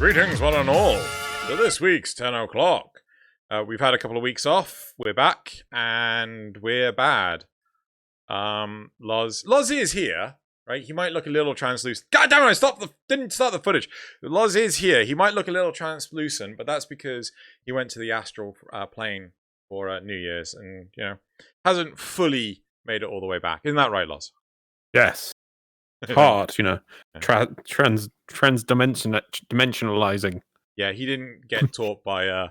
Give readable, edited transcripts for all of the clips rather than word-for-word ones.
Greetings, one and all, to this week's 10 o'clock. We've had a couple of weeks off. We're back, and we're bad. Loz is here, right? He might look a little translucent. God damn it! Didn't start the footage. Loz is here. He might look a little translucent, but that's because he went to the astral plane for New Year's, and hasn't fully made it all the way back. Isn't that right, Loz? Yes. Hard, dimensionalizing. Yeah, he didn't get taught by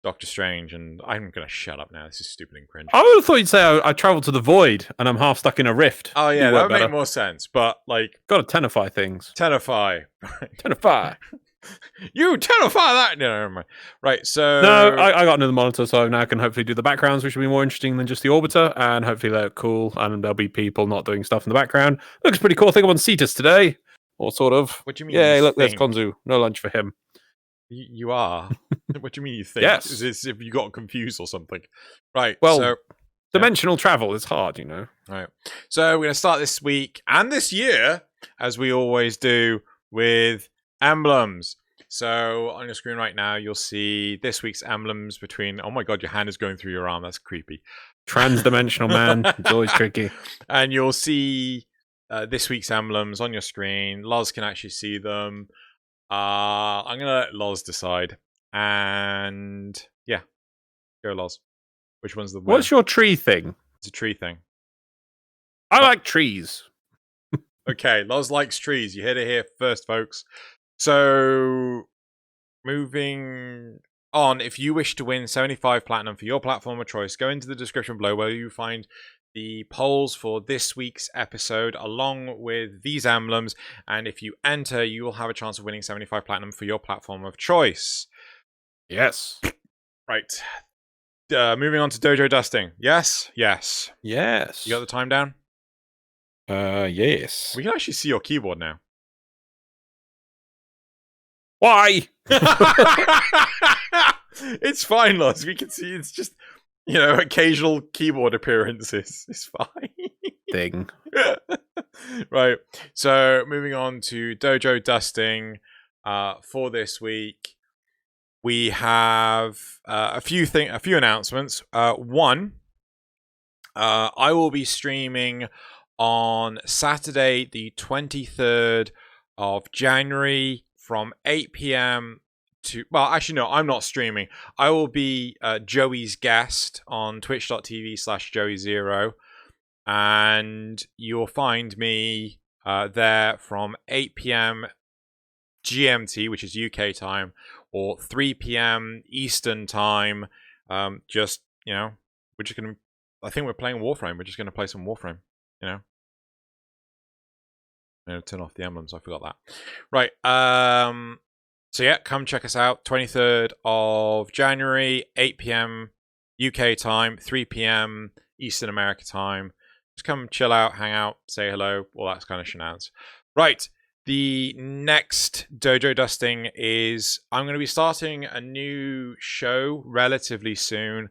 Doctor Strange, and I'm gonna shut up now. This is stupid and cringe. I would have thought you'd say I travelled to the void and I'm half stuck in a rift. Oh yeah, that would make more sense. But gotta tenify things. Tenify. You tenify that. No, never mind. Right. So no, I got another monitor, so now I can hopefully do the backgrounds, which will be more interesting than just the orbiter, and hopefully they're cool, and there'll be people not doing stuff in the background. Looks pretty cool. I think I'm on Cetus today, or sort of. What do you mean? Yeah, look, there's Konzu. No lunch for him. You are. What do you mean you think? Yes. Is this if you got confused or something? Right. Well, so dimensional travel is hard, All right. So we're going to start this week and this year, as we always do, with emblems. So on your screen right now, you'll see this week's emblems between... Oh my god, your hand is going through your arm. That's creepy. Transdimensional, man. It's always tricky. And you'll see this week's emblems on your screen. Loz can actually see them. I'm going to let Loz decide. And yeah, go Loz. Which one's the winner? What's your tree thing? It's a tree thing. I like trees. Okay, Loz likes trees. You heard it here first, folks. So, moving on, if you wish to win 75 Platinum for your platform of choice, go into the description below where you find the polls for this week's episode along with these emblems, and if you enter, you will have a chance of winning 75 Platinum for your platform of choice. Yes. Right. Moving on to Dojo Dusting. Yes? Yes. Yes. You got the time down? Yes. We can actually see your keyboard now. Why? It's fine, Loz. We can see it's just, occasional keyboard appearances. It's fine. Thing. Right. So, moving on to Dojo Dusting for this week. We have a few announcements. One, I will be streaming on Saturday, the 23rd of January from 8 p.m. to... Well, actually, no, I'm not streaming. I will be Joey's guest on twitch.tv/Joey0. And you'll find me there from 8 p.m. GMT, which is UK time, or 3 p.m. Eastern time. We're just going to... I think we're playing Warframe. We're just going to play some Warframe, turn off the emblems. I forgot that. Right. So yeah, come check us out. 23rd of January, 8 p.m. UK time, 3 p.m. Eastern America time. Just come chill out, hang out, say hello, all that kind of shenanigans. Right. The next Dojo Dusting is I'm going to be starting a new show relatively soon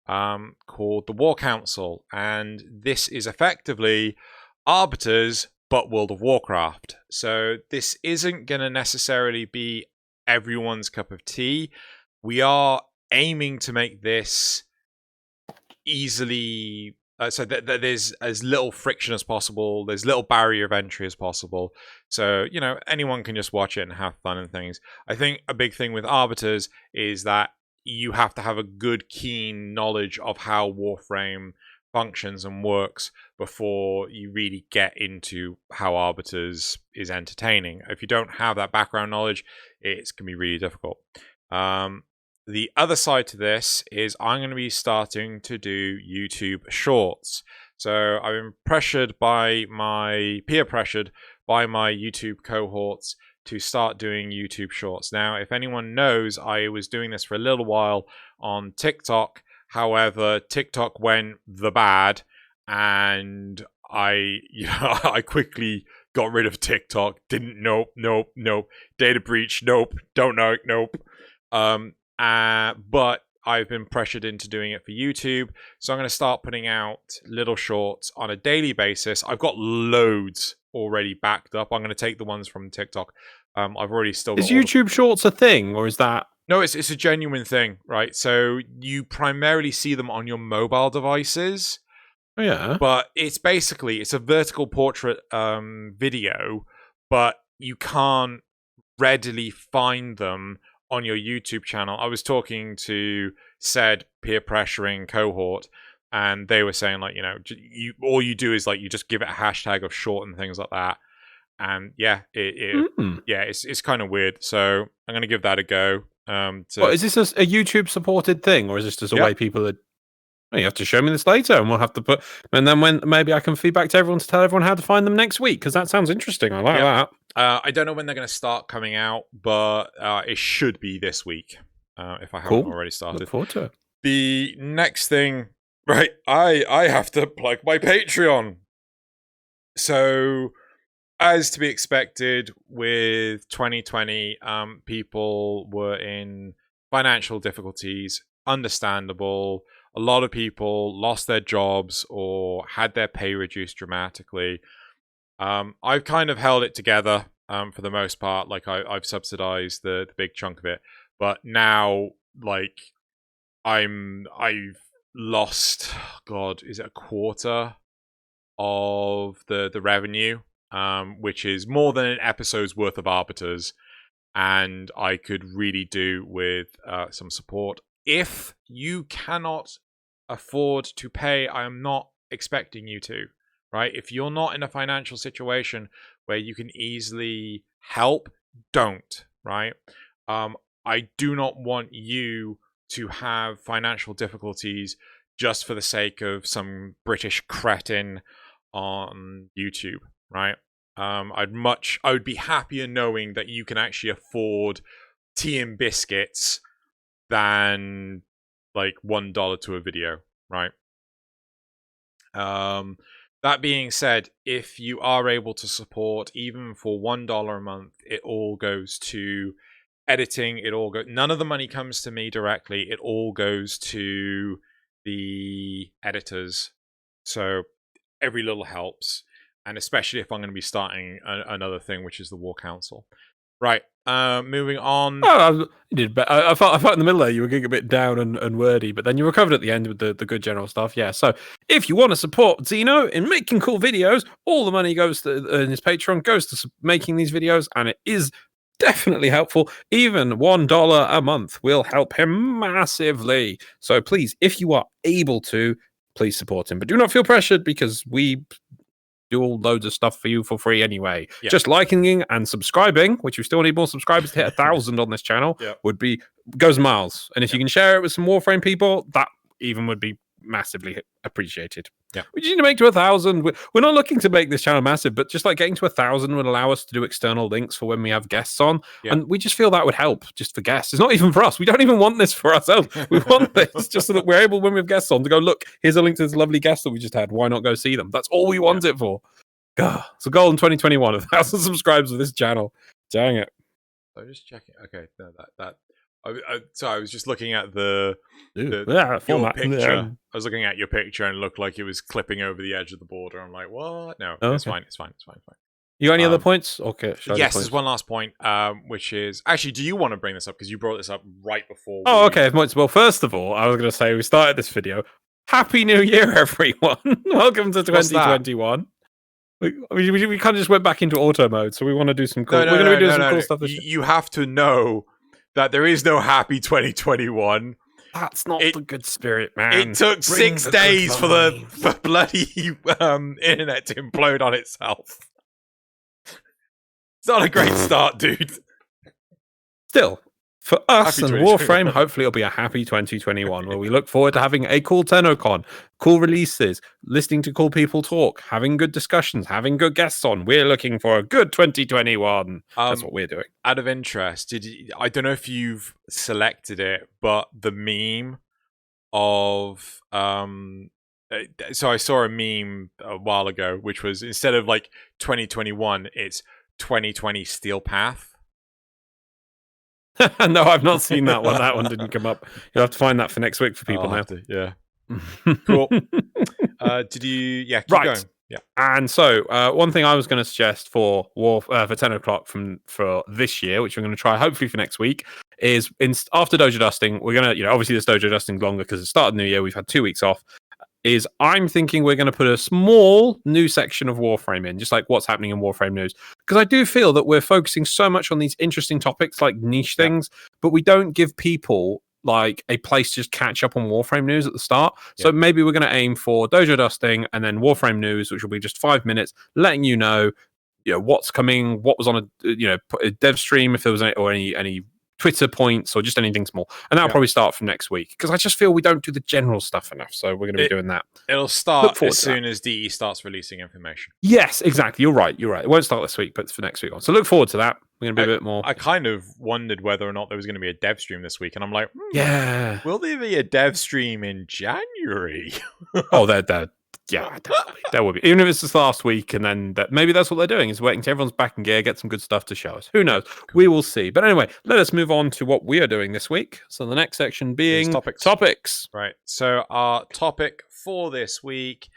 called The War Council. And this is effectively Arbiters, but World of Warcraft. So this isn't going to necessarily be everyone's cup of tea. We are aiming to make this easily... so that there's as little friction as possible. There's little barrier of entry as possible. So, anyone can just watch it and have fun and things. I think a big thing with Arbiters is that you have to have a good, keen knowledge of how Warframe functions and works before you really get into how Arbiters is entertaining. If you don't have that background knowledge, it can be really difficult. The other side to this is I'm going to be starting to do YouTube Shorts. So I've been peer pressured by my YouTube cohorts to start doing YouTube Shorts. Now, if anyone knows, I was doing this for a little while on TikTok. However, TikTok went the bad, and I quickly got rid of TikTok. Nope. Data breach, nope. Don't know, nope. But I've been pressured into doing it for YouTube. So I'm going to start putting out little shorts on a daily basis. I've got loads already backed up. I'm going to take the ones from TikTok. I've already still got Is YouTube Shorts a thing, or is that... No, it's a genuine thing, right? So you primarily see them on your mobile devices. Oh, yeah. But it's a vertical portrait video, but you can't readily find them on your YouTube channel. I was talking to said peer pressuring cohort, and they were saying, like, all you do is, like, you just give it a hashtag of short and things like that. And yeah, it's kind of weird. So I'm gonna give that a go. Is this a YouTube supported thing, or is this just a way people are... Well, you have to show me this later, and we'll have to put... And then when maybe I can feedback to everyone to tell everyone how to find them next week, because that sounds interesting. I like that. I don't know when they're going to start coming out, but it should be this week, if I haven't already started. Look forward to it. The next thing, right, I have to plug my Patreon. So, as to be expected, with 2020, people were in financial difficulties. Understandable. A lot of people lost their jobs or had their pay reduced dramatically. I've kind of held it together for the most part. Like, I've subsidized the big chunk of it. But now, like, I've lost, God, is it a quarter of the revenue? Which is more than an episode's worth of Arbiters. And I could really do with some support. If you cannot afford to pay, I am not expecting you to, right? If you're not in a financial situation where you can easily help, don't, right? I do not want you to have financial difficulties just for the sake of some British cretin on YouTube, right? I would be happier knowing that you can actually afford tea and biscuits than like $1 to a video, right? That being said, if you are able to support even for $1 a month, it all goes to editing. None of the money comes to me directly. It all goes to the editors. So every little helps, and especially if I'm going to be starting another thing, which is the War Council. Right. Moving on. Oh, you did. But I thought in the middle there you were getting a bit down and wordy, but then you recovered at the end with the good general stuff. Yeah. So if you want to support Xeno in making cool videos, all the money goes to in his Patreon goes to making these videos, and it is definitely helpful. Even $1 a month will help him massively. So please, if you are able to, please support him. But do not feel pressured, because we do all loads of stuff for you for free anyway. Yeah. Just liking and subscribing, which we still need more subscribers to hit 1,000 on this channel, goes miles. And if you can share it with some Warframe people, that even would be massively appreciated. Yeah, we just need to make to 1,000. We're not looking to make this channel massive, but just like getting to 1,000 would allow us to do external links for when we have guests on. And we just feel that would help just for guests. It's not even for us. We don't even want this for ourselves. We want this just so that we're able, when we have guests on, to go, look, here's a link to this lovely guest that we just had. Why not go see them? That's all we want it for. God, it's a goal in 2021, 1,000 subscribers to this channel. Dang it. I'm just checking. Okay, no, I was just looking at your picture. I was looking at your picture and it looked like it was clipping over the edge of the border. I'm like, what? No, it's fine. It's fine. You got any other points? Okay. Yes, there's one last point, which is... Actually, do you want to bring this up? Because you brought this up right before... okay. Well, first of all, I was going to say, we started this video. Happy New Year, everyone. Welcome to 2021. We kind of just went back into auto mode, so we want to do some cool... We're going to be doing some cool stuff this year. You have to know that there is no happy 2021. That's not the good spirit, man. It took 6 days for the bloody internet to implode on itself. It's not a great start, dude. Still, for us and Warframe, hopefully it'll be a happy 2021 where we look forward to having a cool TennoCon, cool releases, listening to cool people talk, having good discussions, having good guests on. We're looking for a good 2021. That's what we're doing. Out of interest, I don't know if you've selected it, but the meme of... so I saw a meme a while ago, which was, instead of like 2021, it's 2020 Steel Path. No, I've not seen that one. That one didn't come up. You'll have to find that for next week for people now. Yeah. Cool. Did you? Yeah, keep Right. going. Yeah. And so, one thing I was going to suggest for 10 o'clock for this year, which we're going to try hopefully for next week, is after Dojo Dusting, we're going to, obviously this Dojo Dusting longer because it started the new year. We've had 2 weeks off. I'm thinking we're going to put a small new section of Warframe in, just like what's happening in Warframe news. Because I do feel that we're focusing so much on these interesting topics, like niche things, but we don't give people like a place to just catch up on Warframe news at the start. So maybe we're going to aim for Dojo Dusting and then Warframe news, which will be just 5 minutes, letting you know what's coming, what was on a dev stream, if there was any Twitter points or just anything small. And that'll probably start from next week because I just feel we don't do the general stuff enough. So we're going to be doing that. It'll start as soon as DE starts releasing information. Yes, exactly. You're right. It won't start this week, but it's for next week on. So look forward to that. We're going to be a bit more. I kind of wondered whether or not there was going to be a dev stream this week. And I'm like, will there be a dev stream in January? Oh, yeah, there will be. Even if it's this last week, and then maybe that's what they're doing, is waiting till everyone's back in gear, get some good stuff to show us. Who knows? Cool. We will see. But anyway, let us move on to what we are doing this week. So the next section being topics. Right. So our topic for this week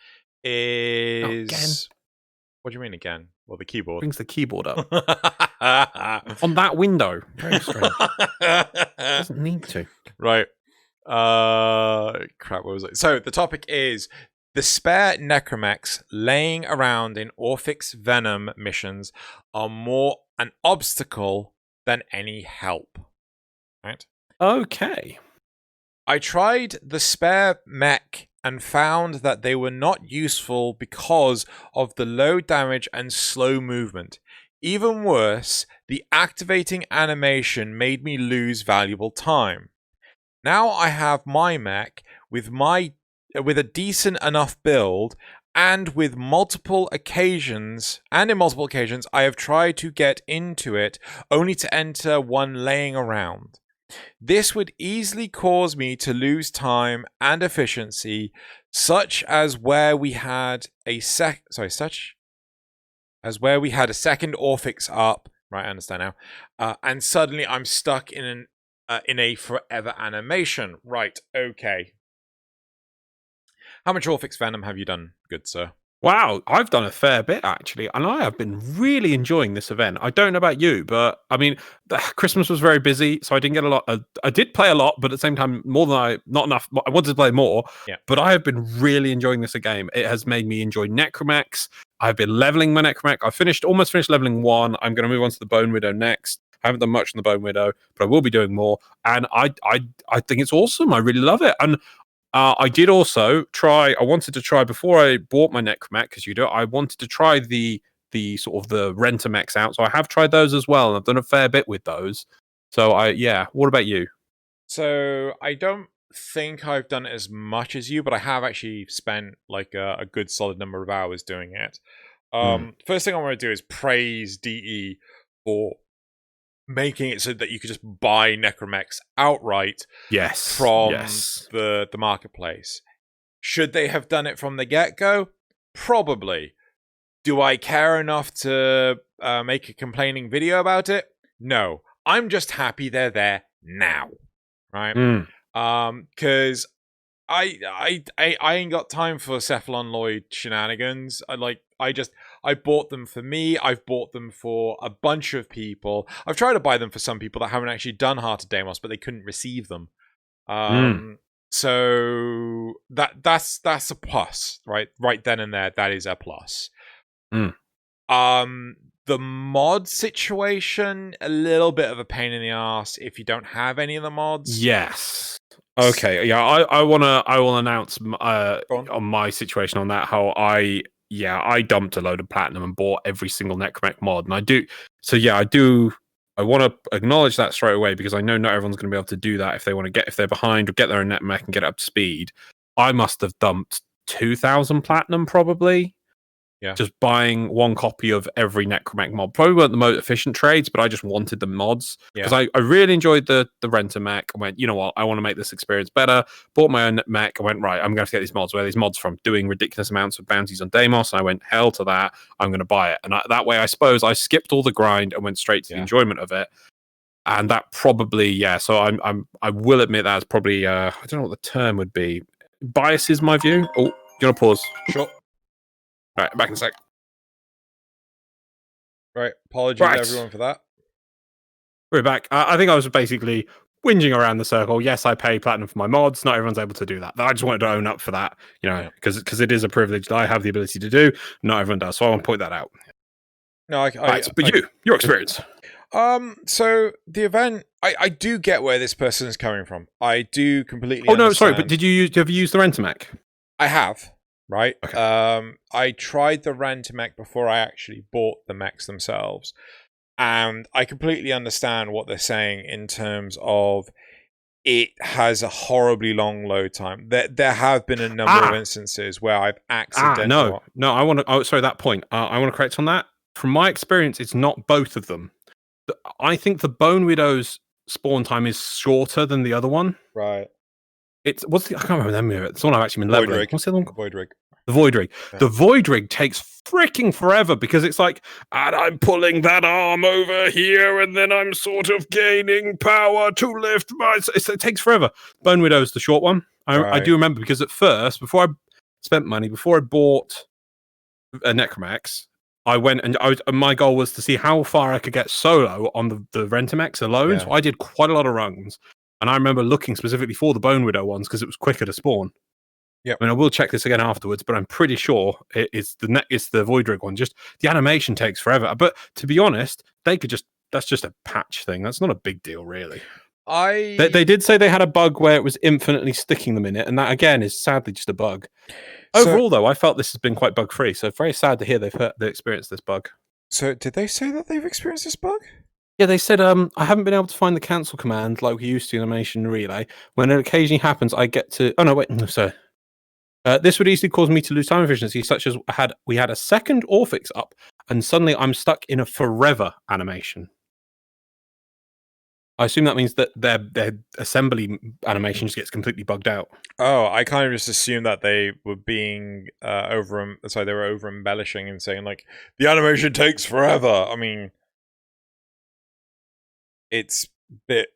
is... Again? What do you mean again? Well, the keyboard. Brings the keyboard up. On that window. Very strange. Doesn't need to. Right. Crap, what was it? So the topic is... The spare necromechs laying around in Orphic's Venom missions are more an obstacle than any help. Right? Okay. I tried the spare mech and found that they were not useful because of the low damage and slow movement. Even worse, the activating animation made me lose valuable time. Now I have my mech with a decent enough build, and in multiple occasions I have tried to get into it only to enter one laying around. This would easily cause me to lose time and efficiency, such as where we had a second Orphix up. Right, I understand now. And suddenly I'm stuck in a forever animation. Right, okay. How much Orphix Venom have you done, good sir? Wow, I've done a fair bit, actually, and I have been really enjoying this event. I don't know about you, but, I mean, Christmas was very busy, so I didn't get a lot. I did play a lot, but at the same time, not enough. I wanted to play more, but I have been really enjoying this game. It has made me enjoy Necromechs. I've been leveling my Necromech. I almost finished leveling 1. I'm going to move on to the Bone Widow next. I haven't done much on the Bone Widow, but I will be doing more, and I think it's awesome. I really love it, and I did also try. I wanted to try before I bought my Necromech, because I wanted to try the sort of the renter mechs out. So I have tried those as well, and I've done a fair bit with those. So what about you? So I don't think I've done as much as you, but I have actually spent like a good solid number of hours doing it. First thing I want to do is praise DE for making it so that you could just buy Necromechs outright from the marketplace. Should they have done it from the get-go? Probably. Do I care enough to make a complaining video about it? No. I'm just happy they're there now. Right? Because I ain't got time for Cephalon Lloyd shenanigans. I bought them for me. I've bought them for a bunch of people. I've tried to buy them for some people that haven't actually done Heart of Deimos, but they couldn't receive them. So that's a plus, right? Right then and there, that is a plus. The mod situation, a little bit of a pain in the ass if you don't have any of the mods. Yes. Okay. Yeah, I will announce on my situation on that how I dumped a load of platinum and bought every single Necromech mod, and I do. So yeah, I want to acknowledge that straight away, because I know not everyone's going to be able to do that if they're behind or get their own Necromech and get up to speed. I must have dumped 2,000 platinum probably. Yeah. Just buying one copy of every Necromech mod. Probably weren't the most efficient trades, but I just wanted the mods. Because I really enjoyed the renter mech. I went, you know what, I want to make this experience better. Bought my own mech. I went, right, I'm going to have to get these mods. Where are these mods from? Doing ridiculous amounts of bounties on Deimos. And I went, hell to that. I'm going to buy it. And that way, I suppose, I skipped all the grind and went straight to the enjoyment of it. and that probably, yeah. So I will admit that's probably I don't know what the term would be. Biases my view. Oh, do you want to pause? Sure. Right, back in a sec. Right. Apologies, Right. everyone, for that. We're back. I think I was basically whinging around the circle. Yes, I pay platinum for my mods. Not everyone's able to do that. I just wanted to own up for that, because it is a privilege that I have the ability to do. Not everyone does, so I want to point that out. No, your experience. So the event, I do get where this person is coming from. I do completely. Oh no, understand. sorry, but have you used the Rentamec? I have. Right. Okay. I tried the Rentamec before I actually bought the mechs themselves, and I completely understand what they're saying in terms of it has a horribly long load time. There have been a number of instances where I've accidentally. No, I want to. Oh, sorry, that point. I want to correct on that. From my experience, it's not both of them. I think the Bone Widow's spawn time is shorter than the other one. Right. I can't remember the name of it. It's the one I've actually been leveling. Rig. What's the other one? Void Rig. The Void Rig. Yeah. The Void Rig takes freaking forever because it's like, and I'm pulling that arm over here, and then I'm sort of gaining power to lift my. It takes forever. Bone Widow's the short one. I do remember because at first, before I spent money, before I bought a Necromax, I went and my goal was to see how far I could get solo on the Rentamex alone. Yeah. So I did quite a lot of runs, and I remember looking specifically for the Bone Widow ones because it was quicker to spawn. Yeah, I mean, I will check this again afterwards, but I'm pretty sure it's the Void Rig one. Just the animation takes forever. But to be honest, that's just a patch thing. That's not a big deal, really. They did say they had a bug where it was infinitely sticking them in it, and that again is sadly just a bug. Overall, though, I felt this has been quite bug free. So very sad to hear they experienced this bug. So did they say that they've experienced this bug? Yeah, they said, I haven't been able to find the cancel command like we used to in Animation Relay. When it occasionally happens, I get to... Oh, no, wait, no, sorry. This would easily cause me to lose time efficiency, such as we had a second Orphix up, and suddenly I'm stuck in a forever animation. I assume that means that their assembly animation just gets completely bugged out. Oh, I kind of just assumed that they were being they were over embellishing and saying like the animation takes forever. I mean, it's a bit.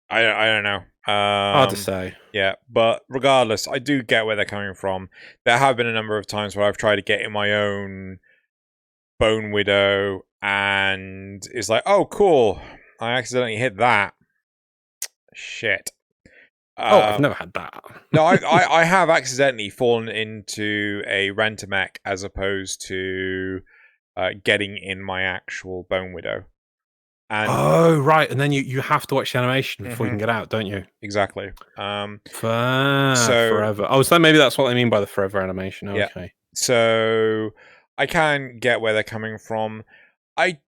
I don't know. Hard to say. Yeah, but regardless, I do get where they're coming from. There have been a number of times where I've tried to get in my own Bone Widow, and it's like, oh, cool. I accidentally hit that. Shit. I've never had that. No, I have accidentally fallen into a Rentamec as opposed to getting in my actual Bone Widow. And right, and then you have to watch the animation before you can get out, don't you? Exactly. Forever. Oh, so maybe that's what they mean by the forever animation. Okay. Yeah. So I can get where they're coming from. I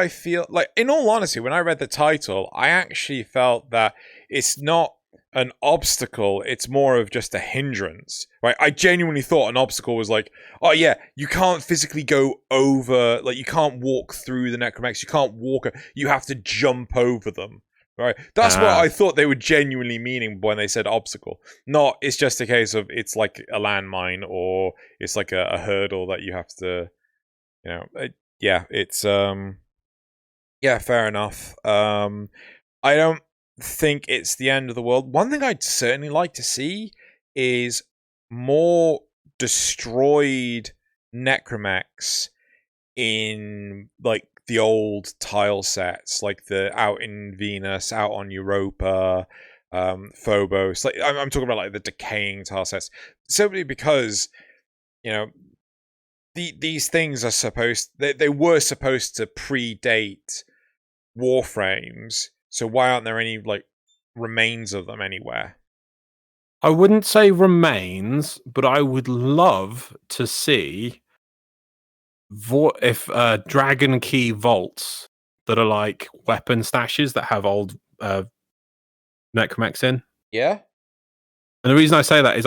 feel like, in all honesty, when I read the title, I actually felt that it's not an obstacle, it's more of just a hindrance, right? I genuinely thought an obstacle was like, oh yeah, you can't physically go over, like you can't walk through the Necromex, you can't walk, you have to jump over them, right? That's what I thought they were genuinely meaning when they said obstacle. Not, it's just a case of it's like a landmine or it's like a hurdle that you have to, yeah, it's yeah, fair enough. I don't think it's the end of the world. One thing I'd certainly like to see is more destroyed Necromex in like the old tile sets, like the out in Venus, out on Europa, Phobos. Like I'm talking about like the decaying tile sets, simply because these things are they were supposed to predate Warframes, so why aren't there any like remains of them anywhere? I wouldn't say remains, but I would love to see if Dragon Key vaults that are like weapon stashes that have old Necromex in. Yeah. And the reason I say that is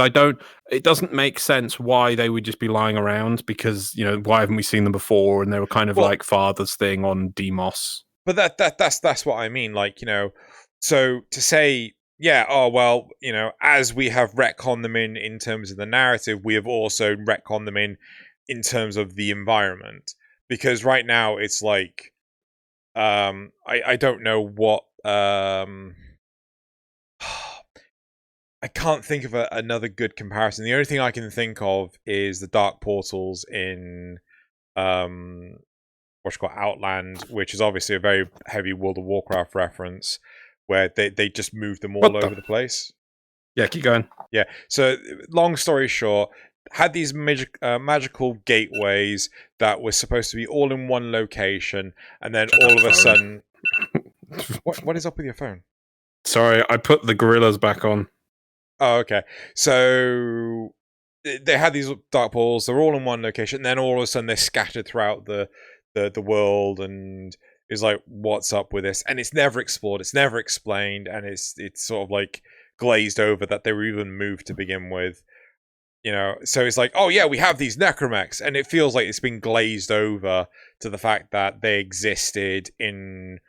it doesn't make sense why they would just be lying around, because, why haven't we seen them before? And they were kind of like Father's thing on Demos. But that's what I mean. Like, so to say, yeah, oh, well, as we have retconned them in terms of the narrative, we have also retconned them in terms of the environment. Because right now it's like, I don't know what I can't think of another good comparison. The only thing I can think of is the dark portals in what's called Outland, which is obviously a very heavy World of Warcraft reference, where they just moved them all over the place. Yeah, keep going. Yeah. So, long story short, had these magical gateways that were supposed to be all in one location, and then all of a sudden, what is up with your phone? Sorry, I put the gorillas back on. Oh, okay. So they had these dark portals. They're all in one location. And then all of a sudden, they're scattered throughout the world, and it's like, what's up with this? And it's never explored. It's never explained, and it's sort of like glazed over that they were even moved to begin with. So it's like, oh yeah, we have these necromechs, and it feels like it's been glazed over to the fact that they existed in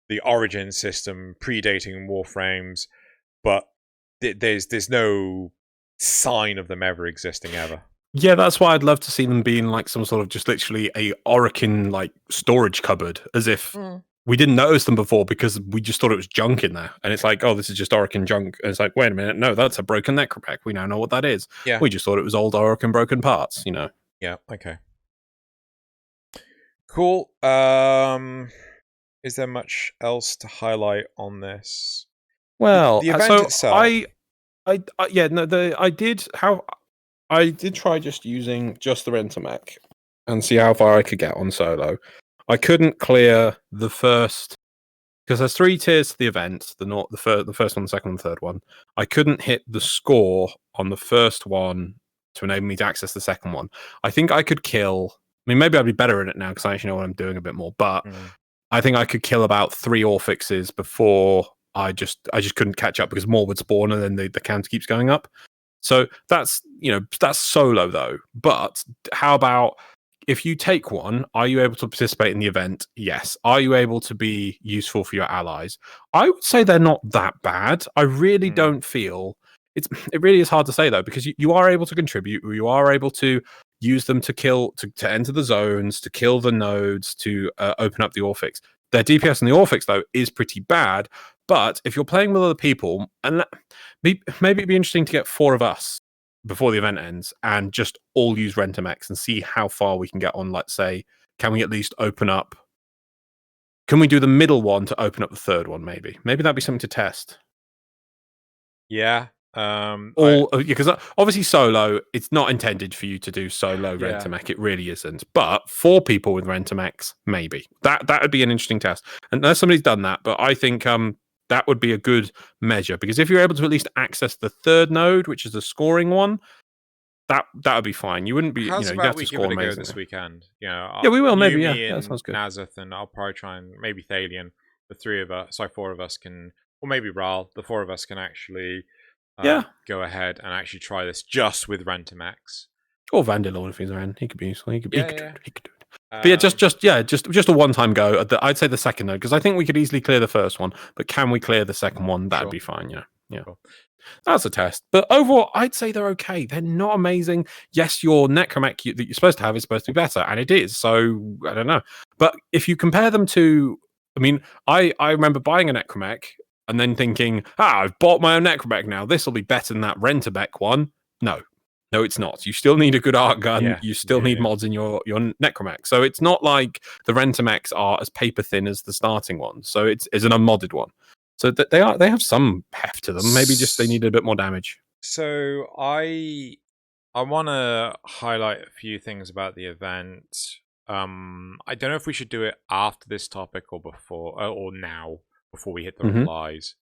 the origin system predating Warframes, but there's no sign of them ever existing ever. Yeah, that's why I'd love to see them being like some sort of just literally a Orokin like storage cupboard, as if we didn't notice them before because we just thought it was junk in there. And it's like, oh, this is just Orokin junk. And it's like, wait a minute, no, that's a broken necromech. We now know what that is. Yeah. We just thought it was old Orokin broken parts, Yeah, okay. Cool. Is there much else to highlight on this? Well, the event itself. I did try just using just the Rentamech and see how far I could get on solo. I couldn't clear the first, because there's 3 tiers to the event: the first one, the second one, the third one. I couldn't hit the score on the first one to enable me to access the second one. I think I could kill. I mean, maybe I'd be better at it now because I actually know what I'm doing a bit more. But I think I could kill about 3 Orphixes before I just couldn't catch up because more would spawn and then the counter keeps going up. So that's solo though. But how about if you take one, are you able to participate in the event? Yes. Are you able to be useful for your allies? I would say they're not that bad. I really don't feel it really is hard to say though, because you are able to contribute, you are able to use them to kill, to enter the zones, to kill the nodes, to open up the Orphix. Their DPS on the Orphix though is pretty bad. But if you're playing with other people, and maybe it'd be interesting to get 4 of us before the event ends and just all use Rentamechs and see how far we can get on. Let's say, can we at least open up? Can we do the middle one to open up the third one? Maybe that'd be something to test. Yeah. Because obviously solo, it's not intended for you to do solo Rentamech. It really isn't. But 4 people with Rentamechs, maybe that would be an interesting test. And unless somebody's done that, but I think that would be a good measure, because if you're able to at least access the third node, which is the scoring one, that would be fine. You wouldn't be, you have to score amazing this weekend. Yeah, we will. Maybe, that sounds good. Nazeth, and I'll probably try and maybe Thalion. The 4 of us can, or maybe Ral. The 4 of us can actually, go ahead and actually try this just with Rentamechs. Or Vandalord if he's around. He could be useful. He could do it. But yeah, just a one-time go. I'd say the second node, because I think we could easily clear the first one. But can we clear the second one? That'd be fine. Yeah. Cool. That's a test. But overall, I'd say they're okay. They're not amazing. Yes, your necromech that you're supposed to have is supposed to be better, and it is. So I don't know. But if you compare them to, I mean, I remember buying a necromech and then thinking, I've bought my own necromech now. This will be better than that Rentamech one. No, it's not. You still need a good art gun. Yeah, you still need mods in your necromech. So it's not like the Rentamechs are as paper thin as the starting one. So it's an unmodded one. So they have some heft to them. Maybe just they need a bit more damage. So I want to highlight a few things about the event. I don't know if we should do it after this topic or before, or now, before we hit the replies.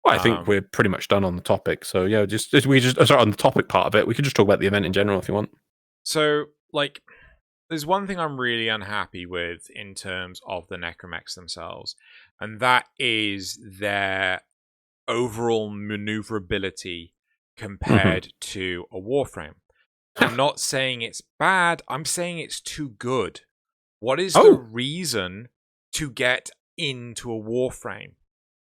Well, I think we're pretty much done on the topic. So yeah, just on the topic part of it, we could just talk about the event in general if you want. So there's one thing I'm really unhappy with in terms of the necromechs themselves, and that is their overall maneuverability compared to a Warframe. I'm not saying it's bad. I'm saying it's too good. What is the reason to get into a Warframe?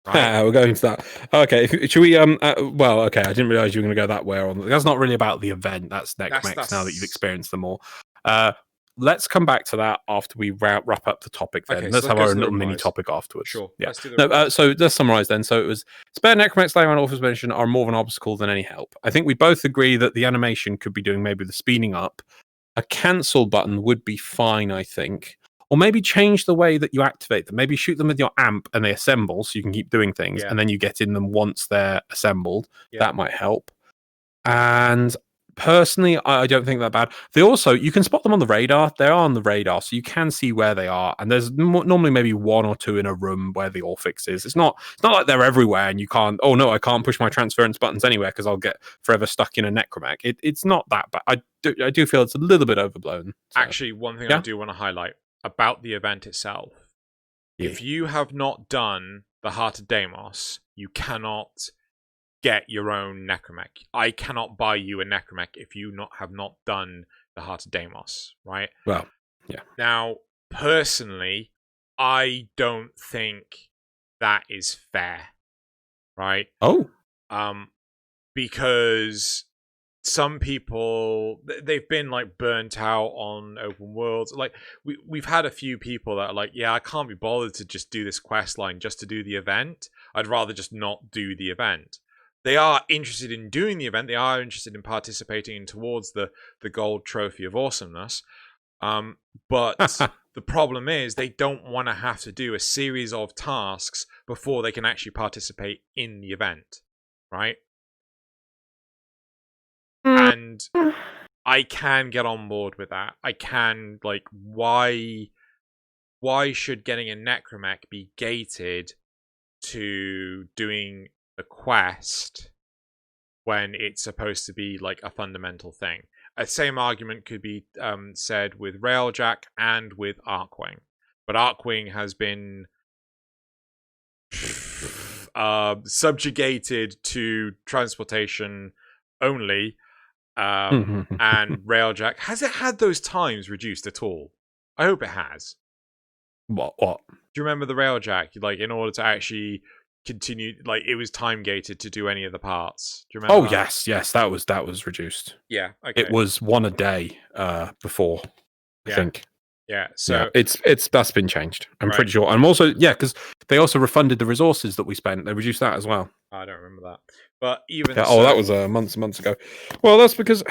Right. We're going to that. Okay, should we? Well, okay. I didn't realize you were going to go that way. That's not really about the event. That's necromechs now that you've experienced them all. let's come back to that after we wrap up the topic. Then Okay, let's so have let's go our to the little mini replies. topic afterwards. Sure. Yeah. Let's do the No, replies. so let's summarize then. So it was spare necromechs laying around author's mention are more of an obstacle than any help. I think we both agree that the animation could be doing maybe the speeding up. A cancel button would be fine, I think. Or maybe change the way that you activate them. Maybe shoot them with your amp and they assemble so you can keep doing things. Yeah. And then you get in them once they're assembled. Yeah. That might help. And personally, I don't think that bad. They also, you can spot them on the radar. They're on the radar, so you can see where they are. And there's normally maybe one or two in a room where the Orphix is. It's not like they're everywhere and you can't, oh no, I can't push my transference buttons anywhere because I'll get forever stuck in a necromech. It's not that bad. I do feel it's a little bit overblown. So. Actually, one thing I do want to highlight about the event itself. Yeah. If you have not done the Heart of Deimos, you cannot get your own necromech. I cannot buy you a necromech if you have not done the Heart of Deimos, right? Well, yeah. Now, personally, I don't think that is fair, right? Oh. Because some people, they've been like burnt out on open worlds. Like we've had a few people that are like, yeah, I can't be bothered to just do this quest line just to do the event. I'd rather just not do the event. They are interested in doing the event. They are interested in participating towards the gold trophy of awesomeness. But the problem is they don't want to have to do a series of tasks before they can actually participate in the event, right? And I can get on board with that. I can, like, why should getting a necromech be gated to doing the quest when it's supposed to be like a fundamental thing? A same argument could be said with Railjack and with Archwing, but Archwing has been subjugated to transportation only, and Railjack, has it had those times reduced at all? I hope it has. What? Do you remember the Railjack? Like, in order to actually continue, like, it was time gated to do any of the parts. Do you remember? Oh that? yes, that was reduced. Yeah, okay. It was one a day before, I think. Yeah, so that's been changed. I'm pretty sure. I'm also because they also refunded the resources that we spent. They reduced that as well. I don't remember that, but even so, that was months and months ago. Well, that's because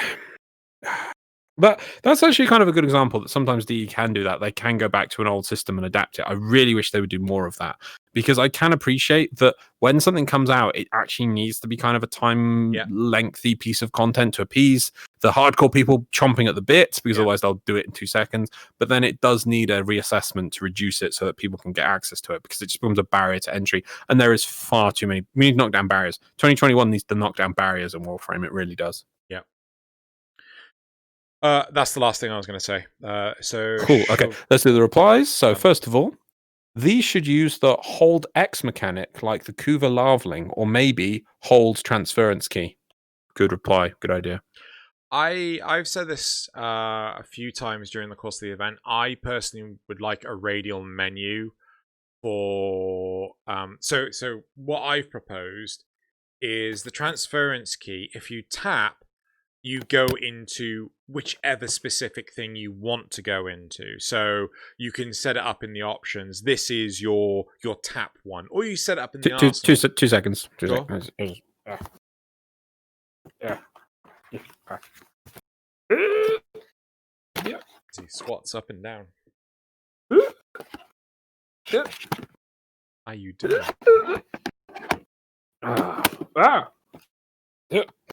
that's actually kind of a good example that sometimes DE can do that. They can go back to an old system and adapt it. I really wish they would do more of that, because I can appreciate that when something comes out, it actually needs to be kind of a time-lengthy piece of content to appease the hardcore people chomping at the bit, because otherwise they'll do it in 2 seconds. But then it does need a reassessment to reduce it so that people can get access to it, because it just becomes a barrier to entry. And there is far too many. We need to knock down barriers. 2021 needs to knock down barriers in Warframe. It really does. Yeah. That's the last thing I was going to say. So cool. Okay, let's do the replies. So first of all, these should use the hold X mechanic like the Kuva Larveling, or maybe hold transference key. Good reply. Good idea. I've said this a few times during the course of the event. I personally would like a radial menu for so what I've proposed is the transference key. If you tap, you go into whichever specific thing you want to go into. So you can set it up in the options. This is your tap one, or you set it up in the arsenal. 2 seconds. 2 Sure. seconds. Yeah. He squats up and down. Yeah. Are you doing?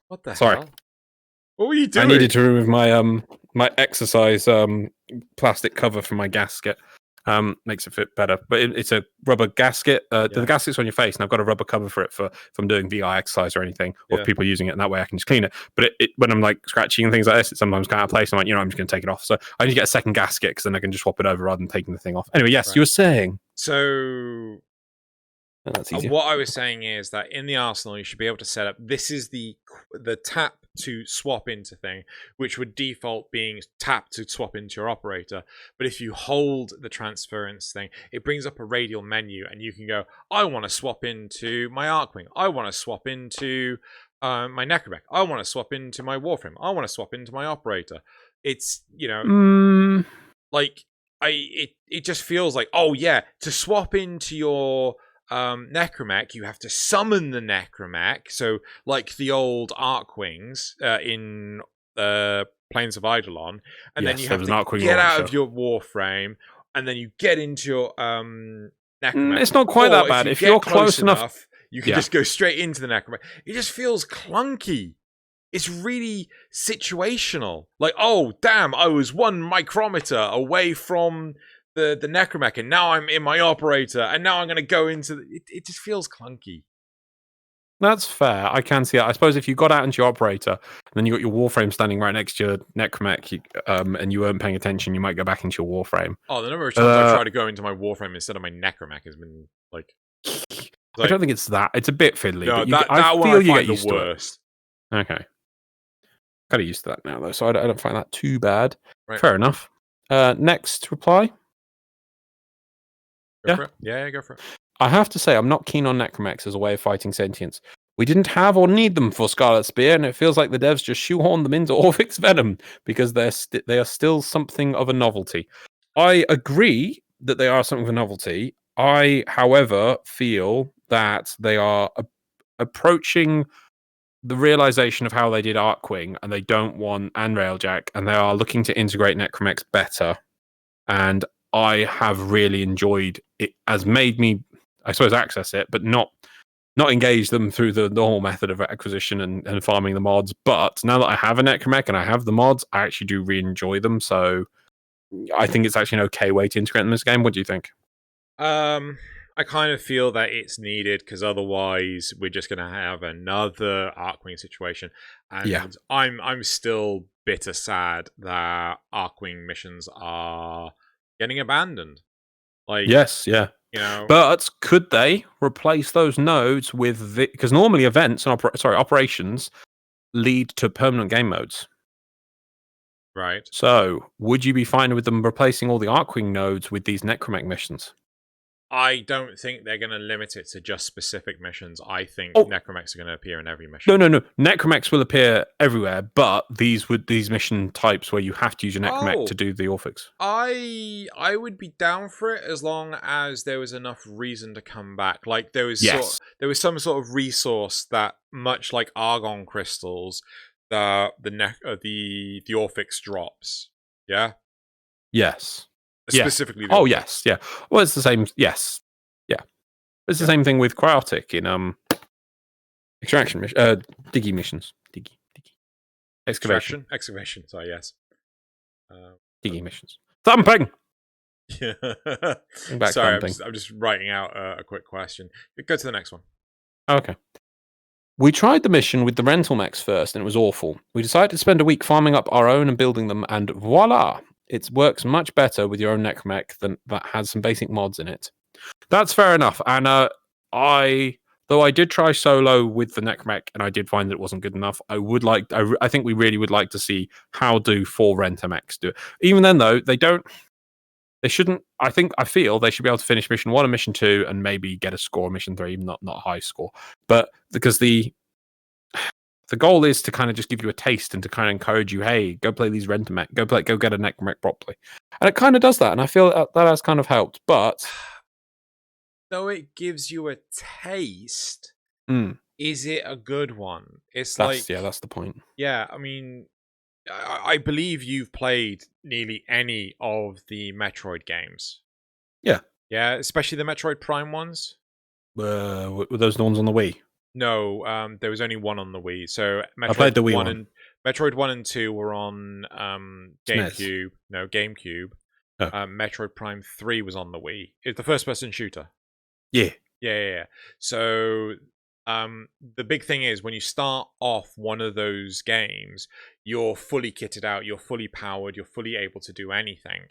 What the hell? What were you doing? I needed to remove my my exercise plastic cover from my gasket. Makes it fit better, but it's a rubber gasket. The gasket's on your face, and I've got a rubber cover for it if I'm doing VI exercise or anything, or if people are using it, and that way I can just clean it. But when I'm like scratching and things like this, it sometimes can't out of place. I'm like, I'm just going to take it off. So I need to get a second gasket, because then I can just swap it over rather than taking the thing off. Anyway, yes, you were saying. So that's easier. What I was saying is that in the arsenal, you should be able to set up. This is the tap to swap into thing, which would default being tap to swap into your operator. But if you hold the transference thing, it brings up a radial menu, and you can go, I want to swap into my Archwing. I want to swap into my Necromech. I want to swap into my Warframe. I want to swap into my operator. It's, like it just feels like, oh yeah, to swap into your necromech, you have to summon the necromech. So like the old Arcwings in Plains of Eidolon, and then Yes, you there have was to an Arcwing get out launcher. of your warframe, and then you get into your necromech. It's not quite Or that bad. if you If get you're close close enough, you can yeah. just go straight into the necromech. It just feels clunky. It's really situational. Like, oh damn, I was one micrometer away from the necromech, and now I'm in my operator, and now I'm going to go into it just feels clunky. That's fair. I can see that. I suppose if you got out into your operator, and then you got your warframe standing right next to your necromech, and you weren't paying attention, you might go back into your warframe. Oh, the number of times I've tried to go into my warframe instead of my necromech has been like I don't think it's that. It's a bit fiddly, no, but I that one feel I you find get used the to it. worst. Okay. Kind of used to that now, though, so I don't find that too bad. Right. Fair enough. Next reply. Go for it. Yeah, go for it. I have to say, I'm not keen on necromechs as a way of fighting sentience. We didn't have or need them for Scarlet Spear, and it feels like the devs just shoehorned them into Orvix Venom because they are still something of a novelty. I agree that they are something of a novelty. I, however, feel that they are approaching the realization of how they did Arcwing, and they don't want, and Railjack, and they are looking to integrate necromechs better. And I have really enjoyed it. Has made me, I suppose, access it, but not engage them through the normal method of acquisition and farming the mods. But now that I have a necromech and I have the mods, I actually do really enjoy them. So I think it's actually an okay way to integrate them in this game. What do you think? I kind of feel that it's needed because otherwise we're just going to have another Arcwing situation, and Yeah. I'm still bitter sad that Arcwing missions are getting abandoned. Like, yes, yeah. You know, but could they replace those nodes with because normally events and operations lead to permanent game modes. Right. So, would you be fine with them replacing all the Arcwing nodes with these necromech missions? I don't think they're going to limit it to just specific missions. I think necromechs are going to appear in every mission. No. Necromechs will appear everywhere, but these mission types where you have to use your necromech to do the Orphix. I would be down for it as long as there was enough reason to come back. Like there was some sort of resource that, much like Argon crystals, the Orphix drops. Yeah. Yes. Specifically. Oh, yes. Yeah. Well, it's the same. Yes. Yeah. It's the same thing with Cryotic in extraction mission, diggy missions. Diggy. Excavation. Excavation. Sorry. Yes. Diggy missions. Thumping. Yeah. Sorry, I'm just writing out a quick question. Go to the next one. Okay. We tried the mission with the rental mechs first, and it was awful. We decided to spend a week farming up our own and building them, and voila! It works much better with your own necromech that has some basic mods in it. That's fair enough. And though I did try solo with the necromech, and I did find that it wasn't good enough. I think we really would like to see how do 4 rentamechs do it. Even then, though, they shouldn't. I feel they should be able to finish mission 1 and mission 2, and maybe get a score mission 3, not high score. But because the goal is to kind of just give you a taste and to kind of encourage you, hey, go play these rentamech, go get a necromech properly, and it kind of does that, and I feel that has kind of helped. But though it gives you a taste, is it a good one? That's the point. Yeah, I mean, I believe you've played nearly any of the Metroid games. Yeah, especially the Metroid Prime ones. Were those the ones on the Wii? No, there was only one on the Wii. So Metroid I played the Wii one. Metroid 1 and 2 were on GameCube. No, GameCube. Oh. Metroid Prime 3 was on the Wii. It's the first-person shooter. Yeah. So the big thing is when you start off one of those games, you're fully kitted out, you're fully powered, you're fully able to do anything.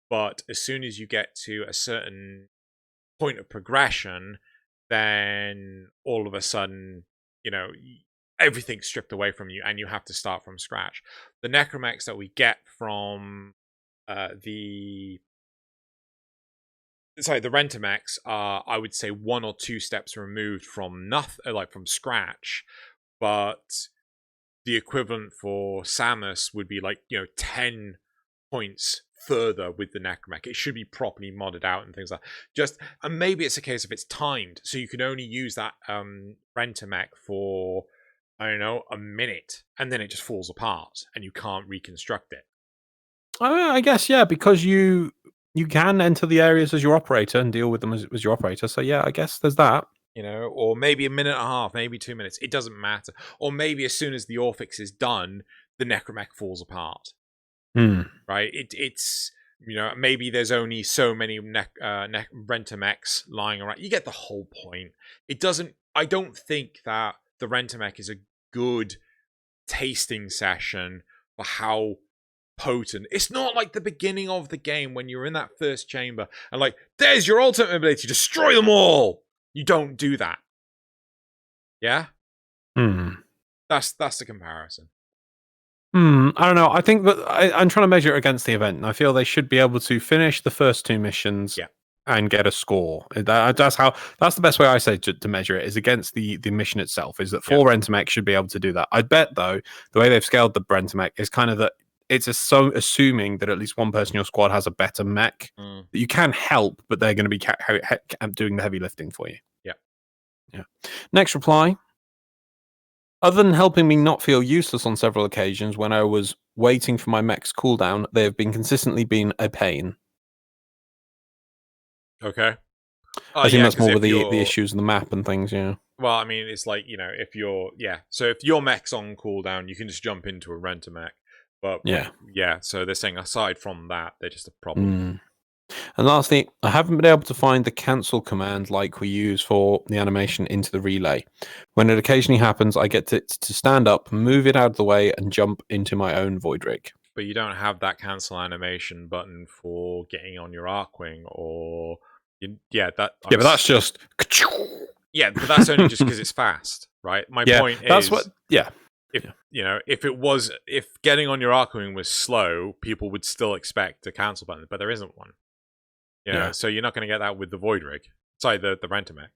But as soon as you get to a certain point of progression, then all of a sudden, everything's stripped away from you and you have to start from scratch. The necromechs that we get from the rentamechs are, I would say, 1 or 2 steps removed from from scratch, but the equivalent for Samus would be 10 points further with the necromech. It should be properly modded out and things like that. And maybe it's a case of it's timed, so you can only use that rentamech for, I don't know, a minute, and then it just falls apart and you can't reconstruct it. I guess, yeah, because you can enter the areas as your operator and deal with them as your operator. So yeah, I guess there's that. Or maybe a minute and a half, maybe 2 minutes. It doesn't matter. Or maybe as soon as the Orphix is done, the necromech falls apart. Right? It's maybe there's only so many rentamechs lying around. You get the whole point. I don't think that the rentamech is a good tasting session for how potent. It's not like the beginning of the game when you're in that first chamber and like, there's your ultimate ability, destroy them all. You don't do that. Yeah? That's the comparison. I don't know. I think that I'm trying to measure it against the event, and I feel they should be able to finish the first 2 missions and get a score. That's the best way I say to measure it, is against the mission itself, is that 4 rentamech should be able to do that. I bet, though, the way they've scaled the rentamech is kind of that it's so assuming that at least one person in your squad has a better mech that you can help, but they're going to be doing the heavy lifting for you. Yeah. Next reply. Other than helping me not feel useless on several occasions when I was waiting for my mech's cooldown, they have been consistently been a pain. Okay. I think that's more with the issues of the map and things, yeah. Well, I mean, it's like, if you're... Yeah, so if your mech's on cooldown, you can just jump into a rentamech. But so they're saying aside from that, they're just a problem. And lastly, I haven't been able to find the cancel command like we use for the animation into the relay. When it occasionally happens, I get to stand up, move it out of the way, and jump into my own void rig. But you don't have that cancel animation button for getting on your Arcwing or... but that's just... Yeah, but that's only just because it's fast, right? My point is... If getting on your Arcwing was slow, people would still expect a cancel button, but there isn't one. So you're not going to get that with the Void Rig. Sorry, the rentamech.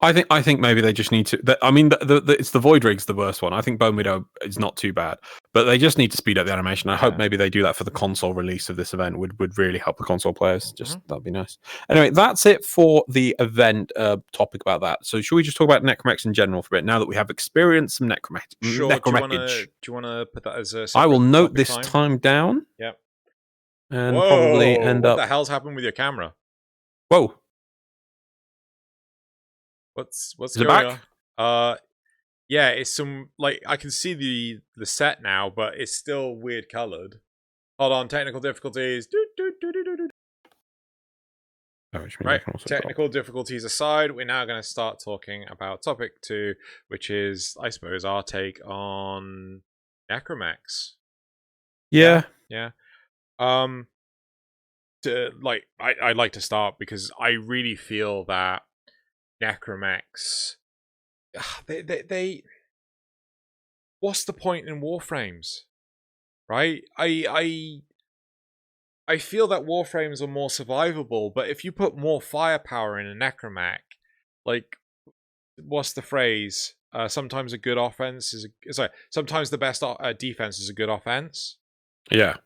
I think maybe they just need to. I mean, it's the Void Rig's the worst one. I think Bone Widow is not too bad, but they just need to speed up the animation. I hope maybe they do that for the console release of this event. Would really help the console players. That'd be nice. Anyway, that's it for the event topic about that. So should we just talk about necromechs in general for a bit now that we have experienced some necromech? Sure. Do you want to put that as a? I will note this time down. Yep. And probably end up. What the hell's happened with your camera? Whoa. What's Is it back? On? Yeah, it's some I can see the set now, but it's still weird colored. Hold on, technical difficulties. Right, technical difficulties aside, we're now going to start talking about topic 2, which is, I suppose, our take on necromechs. Yeah. I'd like to start because I really feel that necromechs, they what's the point in warframes, right? I feel that warframes are more survivable, but if you put more firepower in a necromech, what's the phrase? Sometimes a good offense is sometimes the best defense is a good offense. Yeah,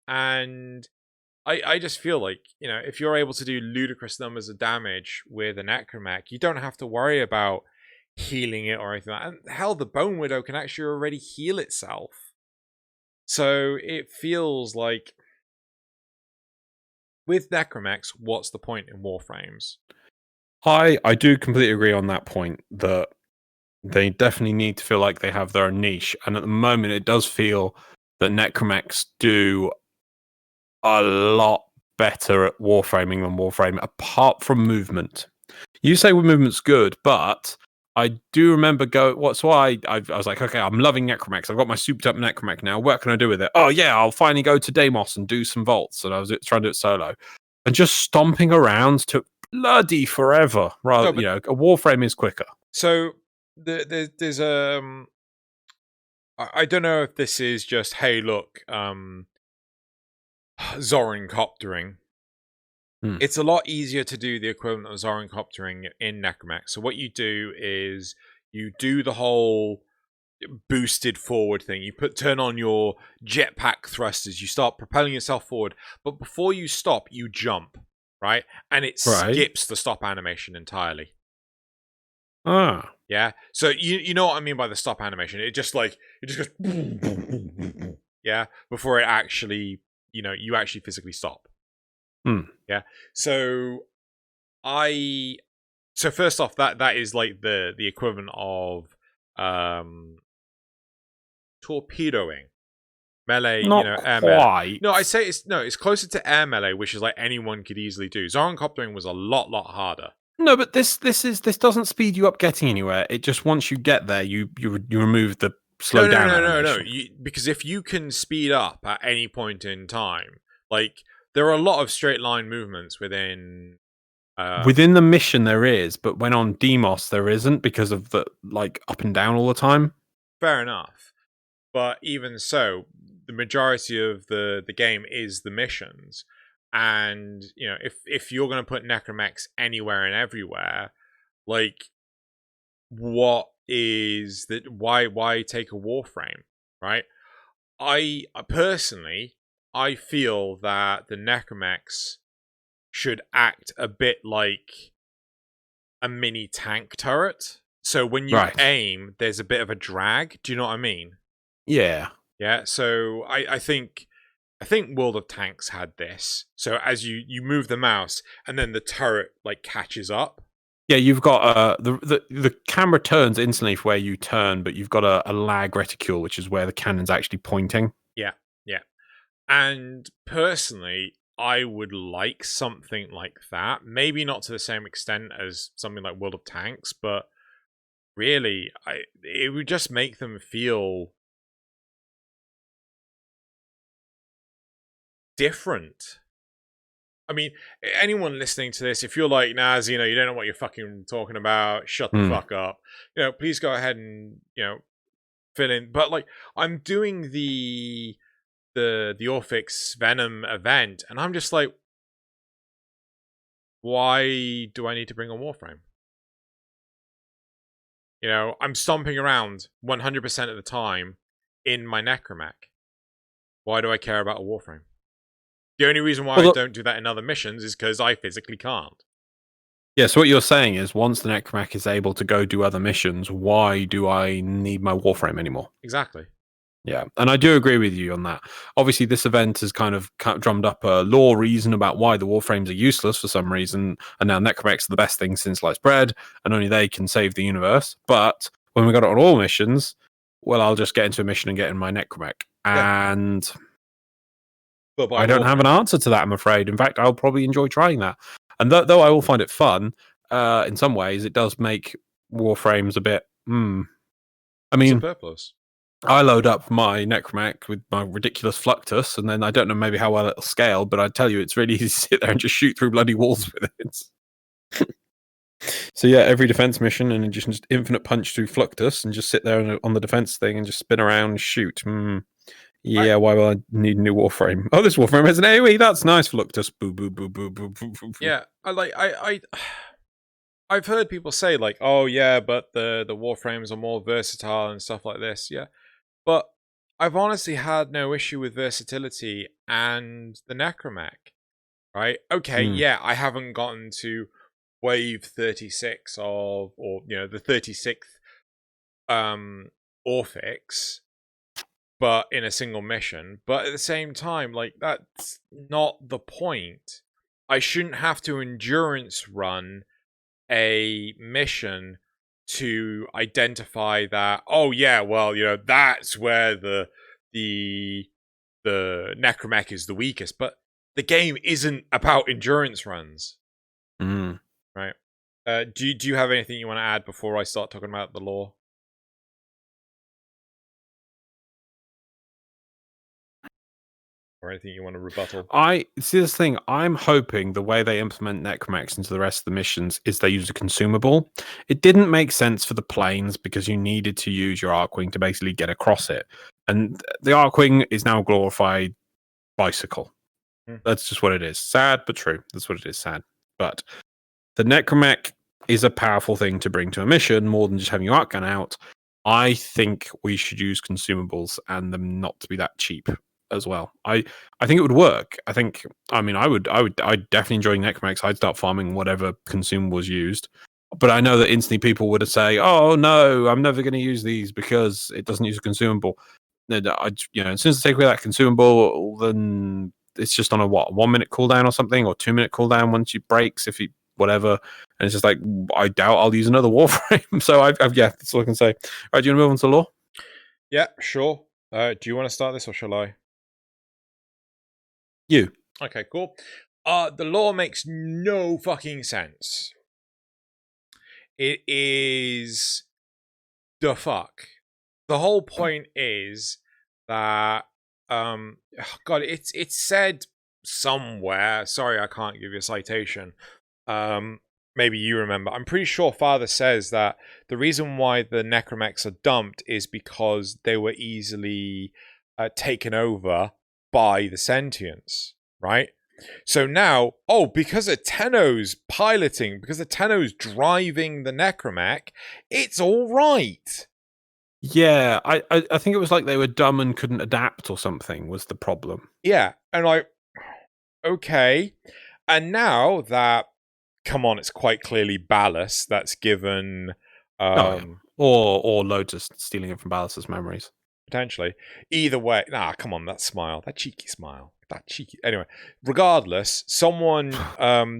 and I just feel like, if you're able to do ludicrous numbers of damage with a necromech, you don't have to worry about healing it or anything like that. And hell, the Bone Widow can actually already heal itself. So it feels like, with necromechs, what's the point in warframes? I do completely agree on that point, that they definitely need to feel like they have their own niche. And at the moment, it does feel that necromechs do a lot better at warframing than warframe, apart from movement. You say movement's good, but I do remember I was like, okay, I'm loving necromechs. I've got my souped up necromech now. What can I do with it? Oh yeah, I'll finally go to Deimos and do some vaults. And I was trying to do it solo, and just stomping around took bloody forever. Rather, a warframe is quicker. So there's I don't know if this is just, hey, look, Zoran coptering. It's a lot easier to do the equivalent of Zoran coptering in necromech. So what you do is you do the whole boosted forward thing. You turn on your jetpack thrusters. You start propelling yourself forward, but before you stop, you jump, right? And it skips the stop animation entirely. Ah. Yeah. So you know what I mean by the stop animation? It just goes yeah, before it actually, you actually physically stop. Yeah. So first off, that is like the equivalent of torpedoing melee. Not air quite. melee. No, I say it's closer to air melee, which is like anyone could easily do. Zorancoptering was a lot harder. No, but this doesn't speed you up getting anywhere. It just once you get there, you remove the slow down animation. Because if you can speed up at any point in time, like there are a lot of straight line movements within the mission there is, but when on Demos there isn't because of the like up and down all the time. Fair enough. But even so, the majority of the game is the missions. And, if you're going to put necromechs anywhere and everywhere, like, what is that? Why take a warframe, right? I personally, I feel that the necromechs should act a bit like a mini tank turret. So when you aim, there's a bit of a drag. Do you know what I mean? Yeah. Yeah. So I think World of Tanks had this. So as you move the mouse, and then the turret like catches up. Yeah, you've got the camera turns instantly for where you turn, but you've got a lag reticule, which is where the cannon's actually pointing. Yeah. And personally, I would like something like that. Maybe not to the same extent as something like World of Tanks, but really, it would just make them feel different. I mean, anyone listening to this, if you're like, nah, Xeno, you don't know what you're fucking talking about, shut the fuck up. Please go ahead and, fill in. But like, I'm doing the Orphix Venom event, and I'm just like, why do I need to bring a Warframe? I'm stomping around 100% of the time in my Necromech. Why do I care about a Warframe? The only reason why I don't do that in other missions is because I physically can't. Yeah, so what you're saying is once the Necromech is able to go do other missions, why do I need my Warframe anymore? Exactly. Yeah, and I do agree with you on that. Obviously, this event has kind of drummed up a lore reason about why the Warframes are useless for some reason, and now Necromechs are the best thing since sliced bread, and only they can save the universe. But when we got it on all missions, well, I'll just get into a mission and get in my Necromech. And I don't have an answer to that, I'm afraid. In fact, I'll probably enjoy trying that. And though I will find it fun, in some ways, it does make Warframes a bit, I mean, superfluous. I load up my Necromech with my ridiculous Fluctus, and then I don't know maybe how well it'll scale, but I tell you, it's really easy to sit there and just shoot through bloody walls with it. So yeah, every defense mission, and just infinite punch through Fluctus, and just sit there on the defense thing and just spin around and shoot. Yeah, why will I need a new Warframe? Oh, this Warframe has an AoE. That's nice, Fluctus. Boo, boo, boo, boo, boo, boo, boo. Yeah, I've heard people say like, oh yeah, but the Warframes are more versatile and stuff like this. Yeah. But I've honestly had no issue with versatility and the Necromech, right? Okay, yeah, I haven't gotten to wave 36 or the 36th Orphix, but in a single mission. But at the same time, like, that's not the point. I shouldn't have to endurance run a mission to identify that, oh yeah, well, that's where the Necromech is the weakest, but the game isn't about endurance runs. Right. Do you have anything you want to add before I start talking about the lore? Or anything you want to rebuttal? I see this thing. I'm hoping the way they implement Necromechs into the rest of the missions is they use a consumable. It didn't make sense for the planes because you needed to use your Archwing to basically get across it. And the Archwing is now a glorified bicycle. That's just what it is. Sad, but true. That's what it is, sad. But the Necromech is a powerful thing to bring to a mission more than just having your Arc gun out. I think we should use consumables and them not to be that cheap as well. I think it would work. I definitely enjoy Necromex. I'd start farming whatever consumables used. But I know that instantly people would say, "Oh no, I'm never going to use these because it doesn't use a consumable." As soon as they take away that consumable, then it's just on a 1 minute cooldown or something, or 2 minute cooldown once it breaks, if you whatever. And it's just like, I doubt I'll use another Warframe. So that's all I can say. All right, do you want to move on to lore? Yeah, sure. Do you want to start this or shall I? You. Okay, cool. The lore makes no fucking sense. It is the fuck. The whole point is that God, it's said somewhere. Sorry, I can't give you a citation. Maybe you remember. I'm pretty sure Father says that the reason why the Necromex are dumped is because they were easily taken over by the sentients, right? So now, because of Tenno's piloting, because of Tenno's driving the Necromech, it's all right. Yeah, I think it was like they were dumb and couldn't adapt or something was the problem. Yeah, and like, okay. And now that, come on, it's quite clearly Ballast that's given... Or loads of stealing it from Ballas's memories. Potentially. Either way, come on, that smile. That cheeky smile. Anyway, regardless, someone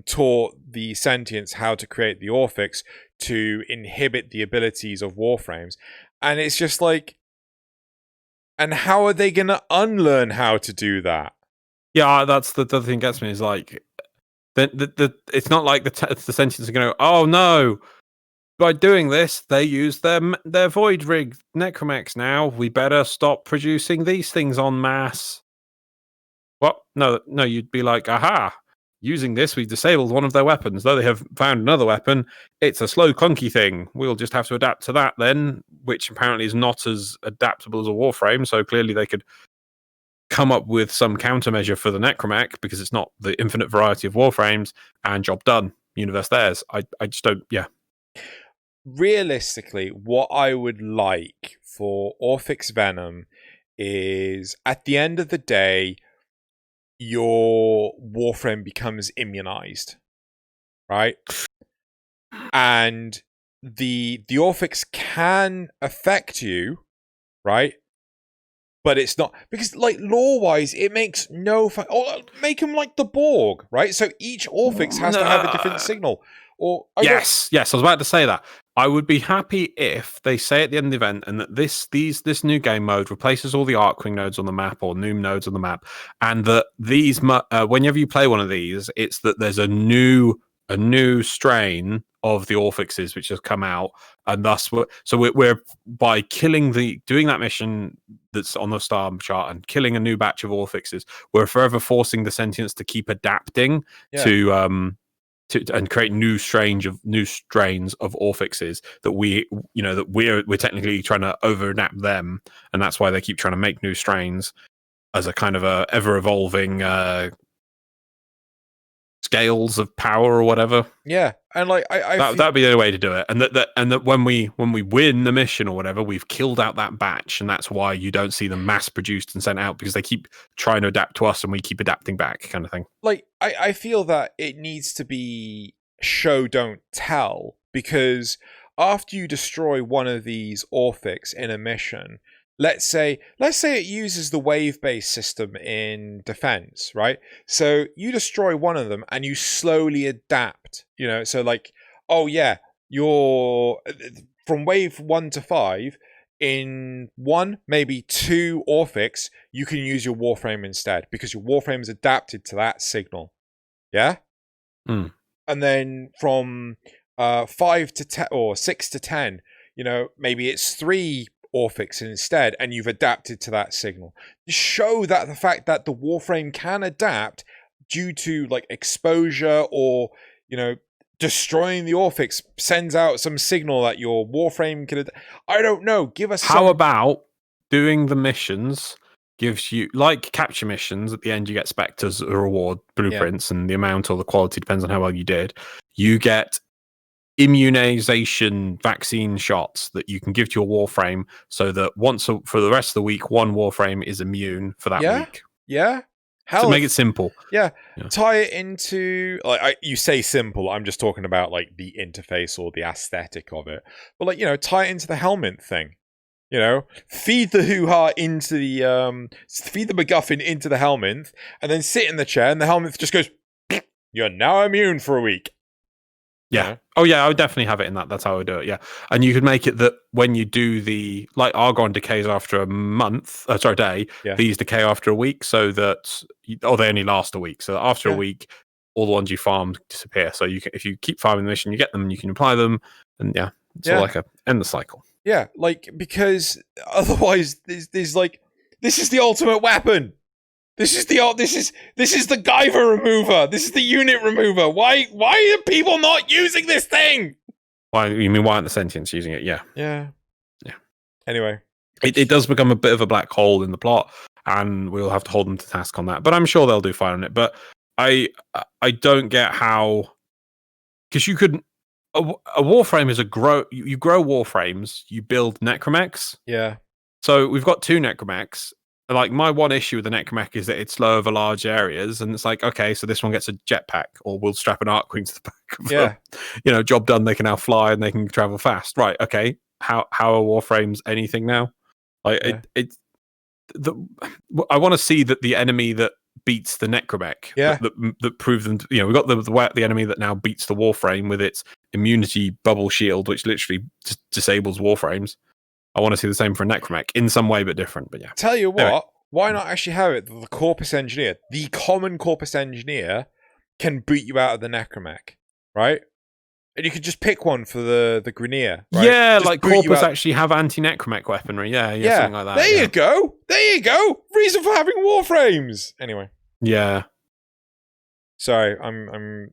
taught the sentients how to create the Orphics to inhibit the abilities of Warframes. And it's just like, and how are they going to unlearn how to do that? Yeah, that's the thing that gets me is like, it's not like the sentients are going to go, oh no, by doing this, they use their Void Rig Necromex now. We better stop producing these things en masse. What? No, you'd be like, aha, using this, we've disabled one of their weapons. Though they have found another weapon, it's a slow, clunky thing. We'll just have to adapt to that then, which apparently is not as adaptable as a Warframe, so clearly they could come up with some countermeasure for the Necromech, because it's not the infinite variety of Warframes, and job done. Universe theirs. I just don't, yeah. Realistically, what I would like for Orphix Venom is, at the end of the day, your Warframe becomes immunized, right? And the Orphix can affect you, right? But it's not, because like lore-wise, it makes no make them like the Borg, right? So each Orphix has to have a different signal. Or yes, I was about to say that. I would be happy if they say at the end of the event and that this new game mode replaces all the Arcwing nodes on the map or Noom nodes on the map, and that these whenever you play one of these, it's that there's a new strain of the Orphixes which has come out, and thus we're by doing that mission that's on the star chart and killing a new batch of Orphixes, we're forever forcing the sentients to keep adapting to and create new strains of Orphixes that we're technically trying to over adapt them, and that's why they keep trying to make new strains as a kind of a ever evolving scales of power or whatever. Yeah, and like that'd be the way to do it, and that when we win the mission or whatever, we've killed out that batch, and that's why you don't see them mass produced and sent out, because they keep trying to adapt to us and we keep adapting back, kind of thing. Like I feel that it needs to be show don't tell, because after you destroy one of these Orphix in a mission, let's say it uses the wave-based system in defense, right? So you destroy one of them and you slowly adapt, so like, oh yeah, you're from wave 1 to 5, in 1, maybe 2 Orphix, you can use your Warframe instead, because your Warframe is adapted to that signal. Yeah? Mm. And then from 5 to 10 or 6 to 10, maybe it's 3 Orphix instead, and you've adapted to that signal. Show that the fact that the Warframe can adapt due to like exposure, or destroying the Orphix sends out some signal that your Warframe can I don't know, give us how about doing the missions gives you, like capture missions, at the end you get specters, a reward, blueprints, and the amount or the quality depends on how well you did. You get immunization vaccine shots that you can give to your Warframe, so that for the rest of the week, one Warframe is immune for that week. Yeah. To make it simple. Yeah. Tie it into you say simple. I'm just talking about like the interface or the aesthetic of it. But like tie it into the helmet thing. Feed the hoo-ha into the feed the MacGuffin into the helmet, and then sit in the chair, and the helmet just goes. You're now immune for a week. Yeah. Oh, yeah. I would definitely have it in that. That's how I would do it. Yeah. And you could make it that when you do Argon decays after a month, day, these decay after a week, so that, they only last a week. So after a week, all the ones you farmed disappear. So if you keep farming the mission, you get them, and you can apply them. And it's all like end the cycle. Yeah. Because otherwise, there's this is the ultimate weapon. This is the Guyver remover. This is the unit remover. Why are people not using this thing? Why aren't the sentients using it? Yeah. Anyway, it does become a bit of a black hole in the plot, and we'll have to hold them to task on that. But I'm sure they'll do fine on it. But I don't get how, because you could a Warframe is you grow Warframes, you build necromechs. Yeah. So we've got 2 necromechs. Like, my one issue with the necromech is that it's slow over large areas, and it's like, okay, so this one gets a jetpack, or we'll strap an Arcwing to the back of them. Job done. They can now fly and they can travel fast. Right? Okay. How are Warframes anything now? Like I want to see that the enemy that beats the necromech, that proves them. We've got the enemy that now beats the Warframe with its immunity bubble shield, which literally just disables Warframes. I want to see the same for a necromech in some way, but different. But tell you what, why not actually have it? The corpus engineer, the common corpus engineer, can boot you out of the necromech, right? And you could just pick one for the Grineer. Right? Yeah, just like corpus actually have anti-necromech weaponry. Yeah, something like that. There you go. Reason for having Warframes. Anyway. Yeah. Sorry, I'm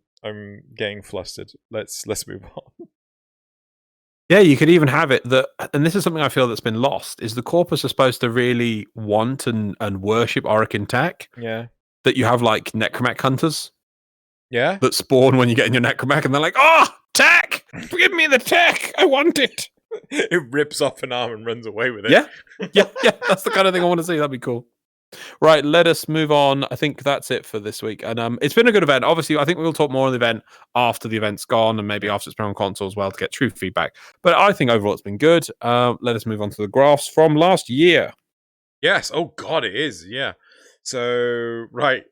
getting flustered. Let's move on. Yeah, you could even have it that, and this is something I feel that's been lost, is the corpus are supposed to really want and worship Orokin tech. Yeah. That you have like necromech hunters. Yeah. That spawn when you get in your necromech, and they're like, oh, tech! Give me the tech! I want it! It rips off an arm and runs away with it. Yeah. That's the kind of thing I want to see. That'd be cool. Right, let us move on. I think that's it for this week. And it's been a good event. Obviously, I think we'll talk more on the event after the event's gone, and maybe after it's been on console as well, to get true feedback. But I think overall it's been good. Let us move on to the graphs from last year. Yes. Oh God, it is. Yeah. So right,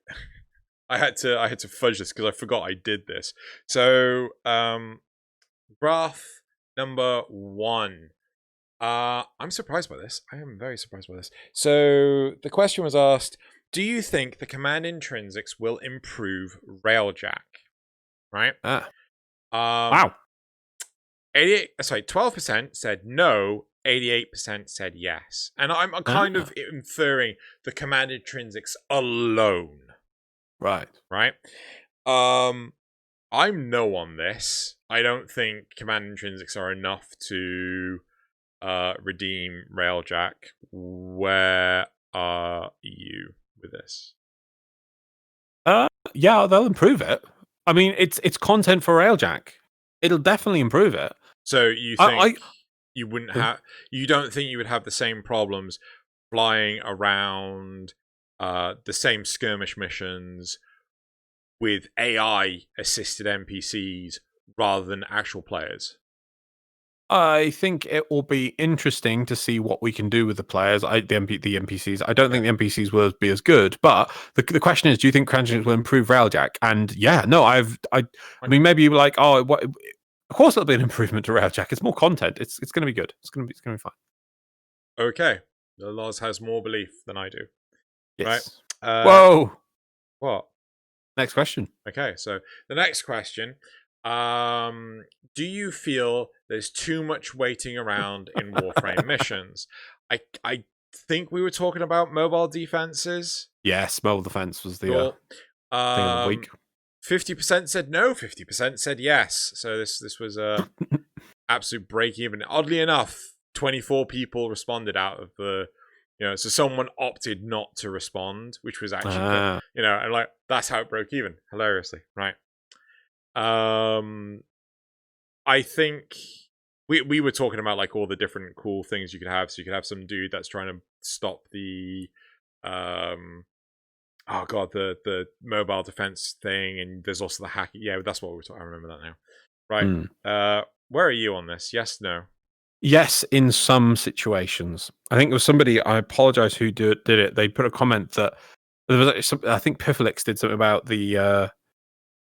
I had to fudge this because I forgot I did this. So graph number 1. I'm surprised by this. I am very surprised by this. So the question was asked, do you think the command intrinsics will improve Railjack? Right? Wow. 12% said no, 88% said yes. And I'm kind of inferring the command intrinsics alone. Right. I'm no on this. I don't think command intrinsics are enough to redeem Railjack. Where are you with this? Yeah, they'll improve it. I mean, it's content for Railjack. It'll definitely improve it. So you think you wouldn't have? You don't think you would have the same problems flying around the same skirmish missions with AI assisted NPCs rather than actual players? I think it will be interesting to see what we can do with the players, the NPCs. I don't think the NPCs will be as good, but the question is, do you think Cranston will improve Railjack? And I mean, maybe you're like, what? Of course, it'll be an improvement to Railjack. It's more content. It's going to be good. It's going to be fine. Okay, the Loz has more belief than I do. Yes. Right? Whoa. What? Next question. Okay, so the next question. Do you feel there's too much waiting around in Warframe missions? I think we were talking about mobile defenses. Yes, mobile defense was the thing of the week. 50% said no, 50% said yes. So this was a absolute break even. Oddly enough, 24 people responded out of the, so someone opted not to respond, which was actually, and like that's how it broke even, hilariously, right? I think we were talking about like all the different cool things you could have. So you could have some dude that's trying to stop the oh god, the mobile defense thing, and there's also the hacking. Yeah, that's what we're talking. I remember that now. Right. Where are you on this? Yes, no. Yes, in some situations. I think it was somebody, I apologize who did it. They put a comment that there was I think Piffalix did something about the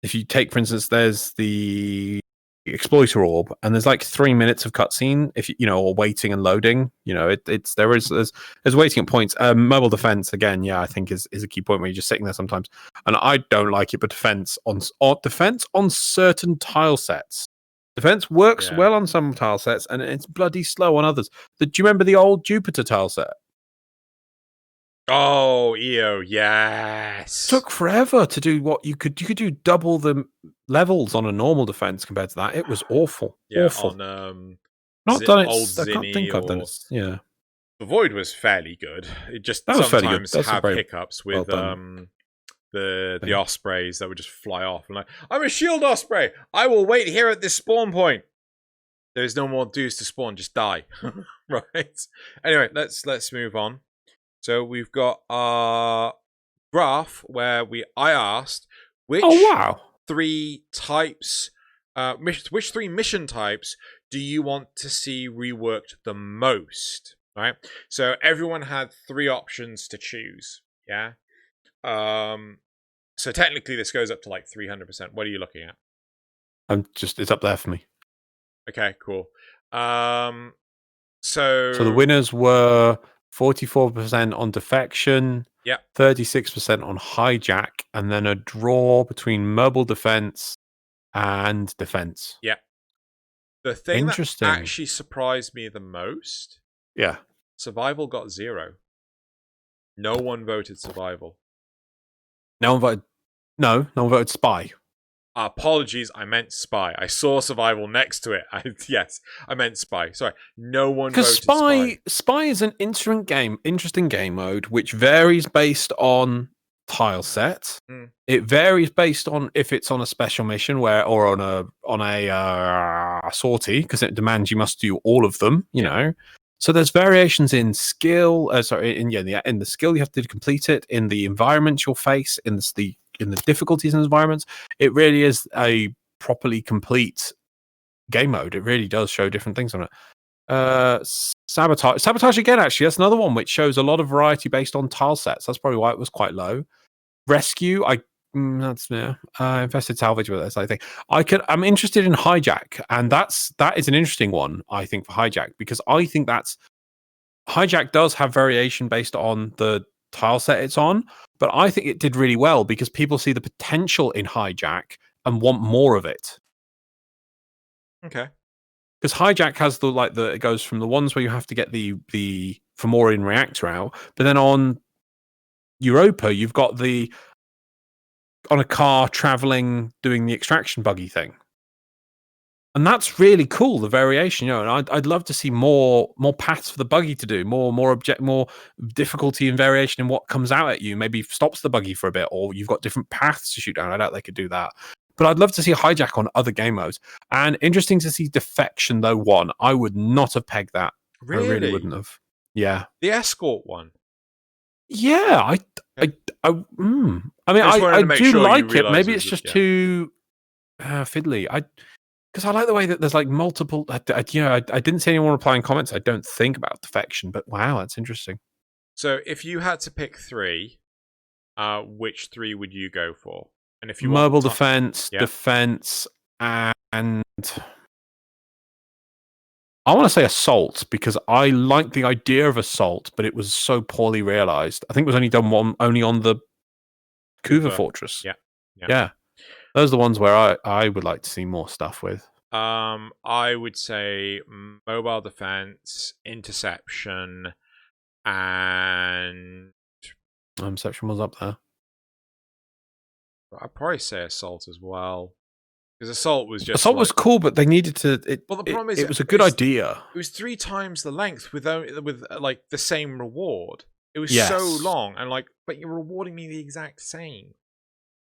if you take, for instance, there's the exploiter orb, and there's like 3 minutes of cutscene if you know, or waiting and loading. You know, there's waiting at points. Mobile defense again, yeah, I think is a key point where you're just sitting there sometimes, and I don't like it. But defense on certain tile sets. Defense works well on some tile sets, and it's bloody slow on others. Do you remember the old Jupiter tile set? Oh, EO, yes. Took forever to do what you could do double the levels on a normal defense compared to that. It was awful. Yeah, awful. on Not done it. old I can't think I've done it. Yeah. The Void was fairly good. It just That was sometimes fairly good. have hiccups with the ospreys that would just fly off. And like, I'm a shield osprey. I will wait here at this spawn point. There's no more dudes to spawn. Just die. Right. Anyway, let's move on. So we've got our graph where I asked which three types, which three mission types do you want to see reworked the most? Right. So everyone had 3 options to choose. Yeah. So technically this goes up to like 300%. What are you looking at? It's up there for me. Okay, cool. So the winners were 44% on defection, 36% on hijack, and then a draw between mobile defense and defense. Yeah. The thing that actually surprised me the most, survival got 0. No one voted survival. No one voted spy. Apologies, I meant spy. I saw survival next to it. Yes, I meant spy. Sorry, no one voted spy. Because spy is an interesting game mode which varies based on tile set. It varies based on if it's on a special mission or on a sortie, because it demands you must do all of them. You know, so there's variations in skill. In the skill you have to complete it, in the environment you'll face, in the difficulties in environments. It really is a properly complete game mode. It really does show different things on it. Sabotage again, actually, that's another one which shows a lot of variety based on tile sets. That's probably why it was quite low. Rescue, infested salvage with this, I think. I'm interested in hijack, and that is an interesting one, I think, for hijack, because I think hijack does have variation based on the tile set it's on, but I think it did really well because people see the potential in hijack and want more of it. Okay. Because hijack has it goes from the ones where you have to get the Fomorian reactor out, but then on Europa you've got on a car traveling doing the extraction buggy thing. And that's really cool, the variation, you know. And I'd love to see more paths for the buggy to do, more difficulty and variation in what comes out at you. Maybe stops the buggy for a bit, or you've got different paths to shoot down. I doubt they could do that, but I'd love to see hijack on other game modes. And interesting to see defection though. I would not have pegged that. Really? I really wouldn't have. Yeah. The escort one. Yeah, I mean, I do like it. Maybe it's just too fiddly. Because I like the way that there's like multiple. I didn't see anyone replying comments. I don't think about defection, but wow, that's interesting. So, if you had to pick 3, which 3 would you go for? And if you mobile defense, defense, and I want to say assault, because I like the idea of assault, but it was so poorly realized. I think it was only done only on the Kuva Fortress. Yeah. Those are the ones where I would like to see more stuff with. I would say mobile defense, interception, and interception was up there. I'd probably say assault as well, because assault was was cool, but they needed to. Well, the problem is it was a good idea. It was 3 times the length with like the same reward. It was so long, and but you're rewarding me the exact same.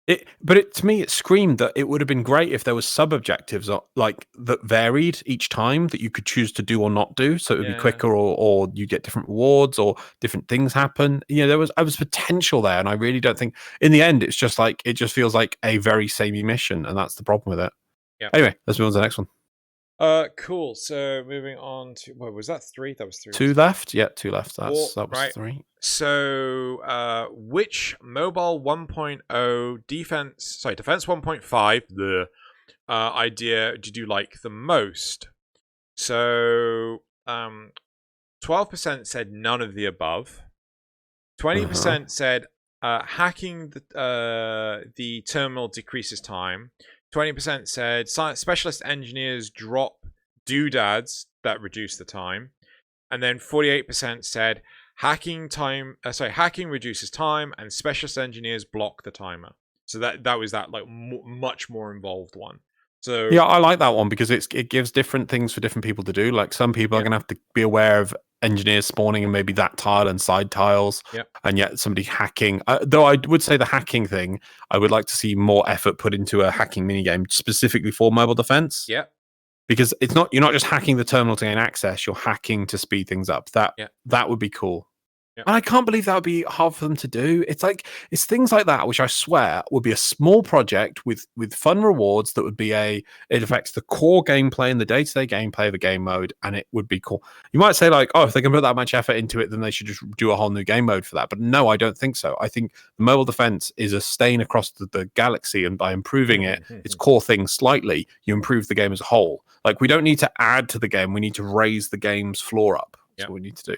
To me, it screamed that it would have been great if there was sub-objectives like that varied each time that you could choose to do or not do, so it would be quicker, or you get different rewards or different things happen. There was potential there, and I really don't think in the end it's just like it just feels like a very samey mission, and that's the problem with it. Yeah. Anyway, let's move on to the next one. Cool. So moving on to was that 3? That was 3. 2 left. Yeah, 2 left. That was right. 3. So, which mobile 1.0 defense 1.5 the idea did you like the most? So, 12% said none of the above. 20% said hacking the terminal decreases time. 20% said specialist engineers drop doodads that reduce the time. And then 48% said hacking reduces time and specialist engineers block the timer. So that was that like much more involved one. So yeah, I like that one because it gives different things for different people to do. Like some people are going to have to be aware of engineers spawning and maybe that tile and side tiles, and yet somebody hacking. Though I would say the hacking thing, I would like to see more effort put into a hacking minigame specifically for mobile defense. Yeah. Because you're not just hacking the terminal to gain access, you're hacking to speed things up. That would be cool. Yep. And I can't believe that would be hard for them to do. It's things like that, which I swear would be a small project with fun rewards that would be it affects the core gameplay and the day-to-day gameplay of the game mode, and it would be cool. You might say like, oh, if they can put that much effort into it, then they should just do a whole new game mode for that. But no, I don't think so. I think the mobile defense is a stain across the galaxy, and by improving its core things slightly, you improve the game as a whole. Like, we don't need to add to the game, we need to raise the game's floor up. That's what we need to do.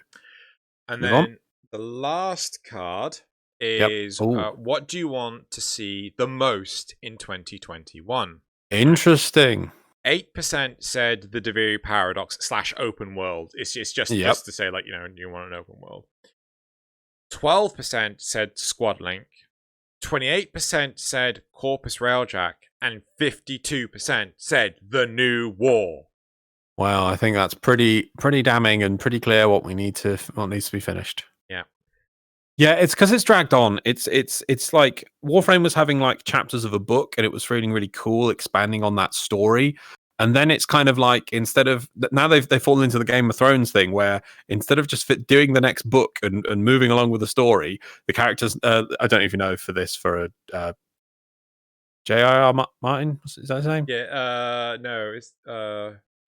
And then the last card is what do you want to see the most in 2021? Interesting. 8% said the Deviri paradox / open world. It's just to say, like, you want an open world. 12% said squad link. 28% said Corpus Railjack, and 52% said the new war. Wow, I think that's pretty damning and pretty clear what needs to be finished. Yeah, it's because it's dragged on. It's like Warframe was having like chapters of a book, and it was feeling really cool, expanding on that story. And then it's kind of like now they've fallen into the Game of Thrones thing, where instead of just doing the next book and moving along with the story, the characters. I don't know if you know for J.R.R. Martin, is that his name? Yeah. No, it's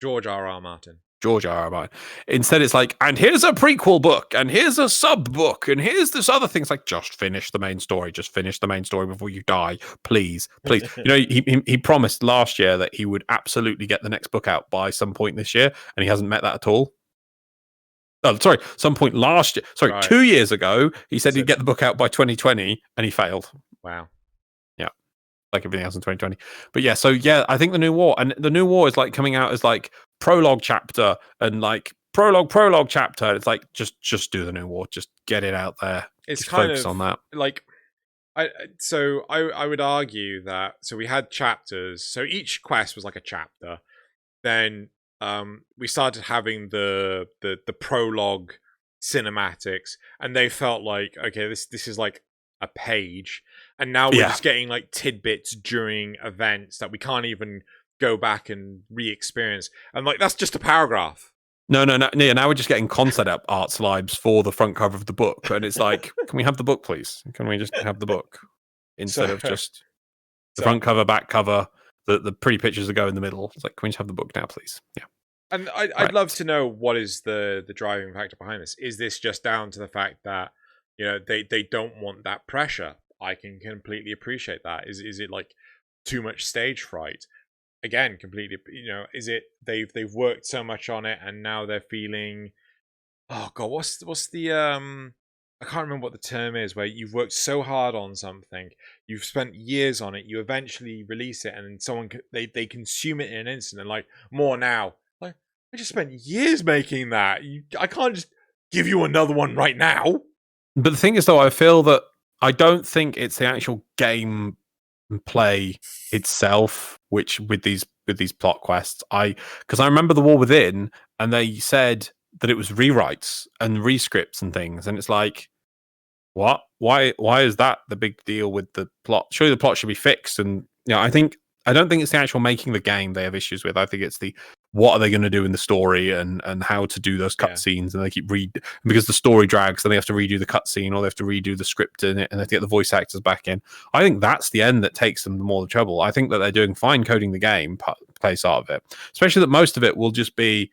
George R.R. Martin. George R.R. Martin. Instead, it's like, and here's a prequel book, and here's a sub book, and here's this other thing. It's like, just finish the main story. Just finish the main story before you die, please. He promised last year that he would absolutely get the next book out by some point this year, and he hasn't met that at all. Oh, sorry, some point last year. Sorry, right. 2 years ago, he said he'd get the book out by 2020, and he failed. Wow. Yeah, like everything else in 2020. But yeah, so yeah, I think the new war is like coming out as like prologue chapter and like prologue chapter. It's like just do the new war, just get it out there. It's just kind focus on that. Like I would argue that we had chapters, so each quest was like a chapter. Then we started having the prologue cinematics, and they felt like, okay, this is like a page, and now we're just getting like tidbits during events that we can't even go back and re-experience, and like that's just a paragraph. No. Yeah, now we're just getting concept art slides for the front cover of the book, and it's like, can we have the book, please? Can we just have the book instead of just the front cover, back cover, the pretty pictures that go in the middle? It's like, can we just have the book now, please? Yeah. And I'd love to know what is the driving factor behind this. Is this just down to the fact that they don't want that pressure? I can completely appreciate that. Is it like too much stage fright? Again, completely, is it they've worked so much on it and now they're feeling, oh god, what's the I can't remember what the term is, where you've worked so hard on something, you've spent years on it, you eventually release it, and someone they consume it in an instant, and like, more now. Like, I just spent years making that. I can't just give you another one right now. But the thing is, though, I feel that I don't think it's the actual game play itself, which with these plot quests, because I remember the War Within, and they said that it was rewrites and rescripts and things, and it's like, what? Why is that the big deal with the plot? Surely the plot should be fixed. And I don't think it's the actual making the game they have issues with. I think it's the what are they going to do in the story and how to do those cutscenes. And they keep because the story drags, then they have to redo the cutscene or they have to redo the script in it, and they have to get the voice actors back in. I think that's the end that takes them more the trouble. I think that they're doing fine coding the game, place out of it, especially that most of it will just be.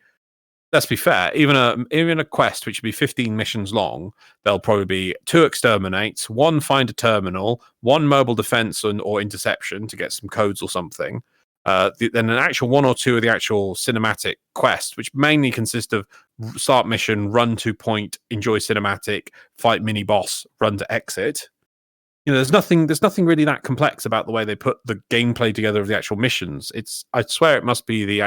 Let's be fair. Even a quest which would be 15 missions long, there'll probably be 2 exterminates, 1 find a terminal, 1 mobile defense or interception to get some codes or something. Then an actual 1 or 2 of the actual cinematic quests, which mainly consist of start mission, run to point, enjoy cinematic, fight mini boss, run to exit. There's nothing really that complex about the way they put the gameplay together of the actual missions. I swear it must be the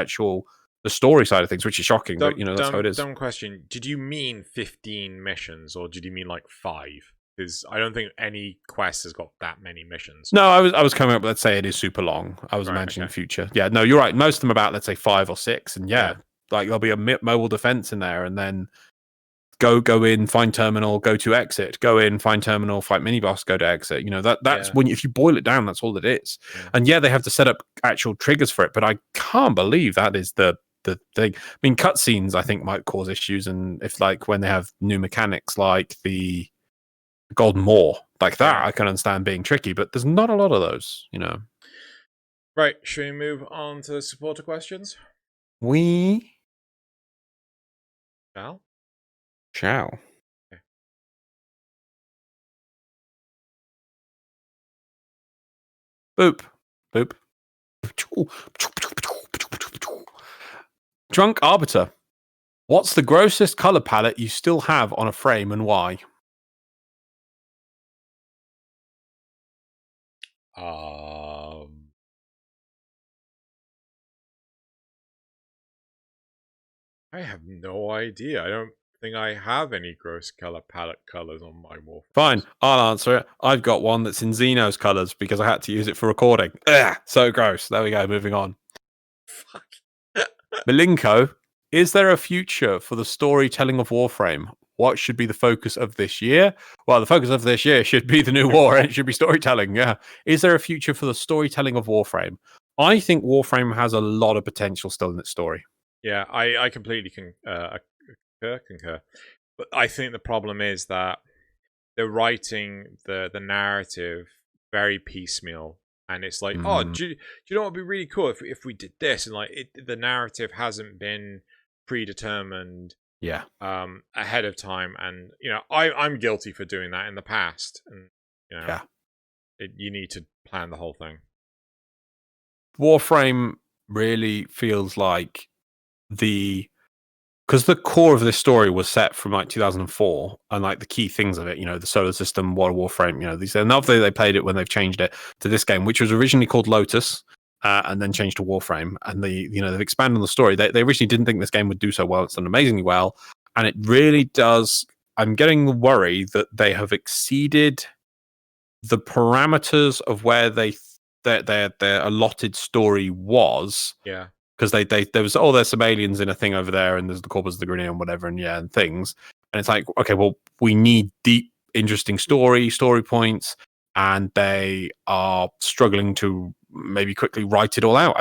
story side of things, which is shocking, but that's how it is. Dumb question. Did you mean 15 missions or did you mean like 5? Because I don't think any quest has got that many missions. No, I was coming up, let's say it is super long. I was imagining the future. Yeah, no, you're right. Most of them about, let's say, 5 or 6. And like there'll be a mobile defense in there, and then go in, find terminal, go to exit, go in, find terminal, fight mini boss, go to exit. That's when if you boil it down, that's all it is. Yeah. And they have to set up actual triggers for it, but I can't believe that is the thing. I mean, cutscenes I think might cause issues, and if like when they have new mechanics like the Golden Moor like that, I can understand being tricky, but there's not a lot of those. Right, should we move on to supporter questions? We shall. Okay. Boop. Drunk Arbiter. What's the grossest color palette you still have on a frame, and why? I have no idea. I don't think I have any gross color palette colors on my Warframe. Fine, I'll answer it. I've got one that's in Xeno's colors because I had to use it for recording. Ugh, so gross. There we go. Moving on. Fuck. Milinko, is there a future for the storytelling of Warframe? What should be the focus of this year? Well, the focus of this year should be the new war, and it should be storytelling. Yeah. Is there a future for the storytelling of Warframe? I think Warframe has a lot of potential still in its story. Yeah, I completely concur. But I think the problem is that they're writing the narrative very piecemeal. And it's like, oh, do you know what would be really cool if we did this? And like the narrative hasn't been predetermined ahead of time. And I'm guilty for doing that in the past. And you need to plan the whole thing. Warframe really feels like because the core of this story was set from like 2004, and like the key things of it, the solar system, Warframe, these enough they played it when they've changed it to this game, which was originally called Lotus, and then changed to Warframe, and they've expanded on the story. They originally didn't think this game would do so well. It's done amazingly well, and it really does. I'm getting the worry that they have exceeded the parameters of where their allotted story was. Yeah. Because there was there's some aliens in a thing over there, and there's the corpus of the Grenade and whatever, and things. And it's like, okay, well, we need deep, interesting story points, and they are struggling to maybe quickly write it all out.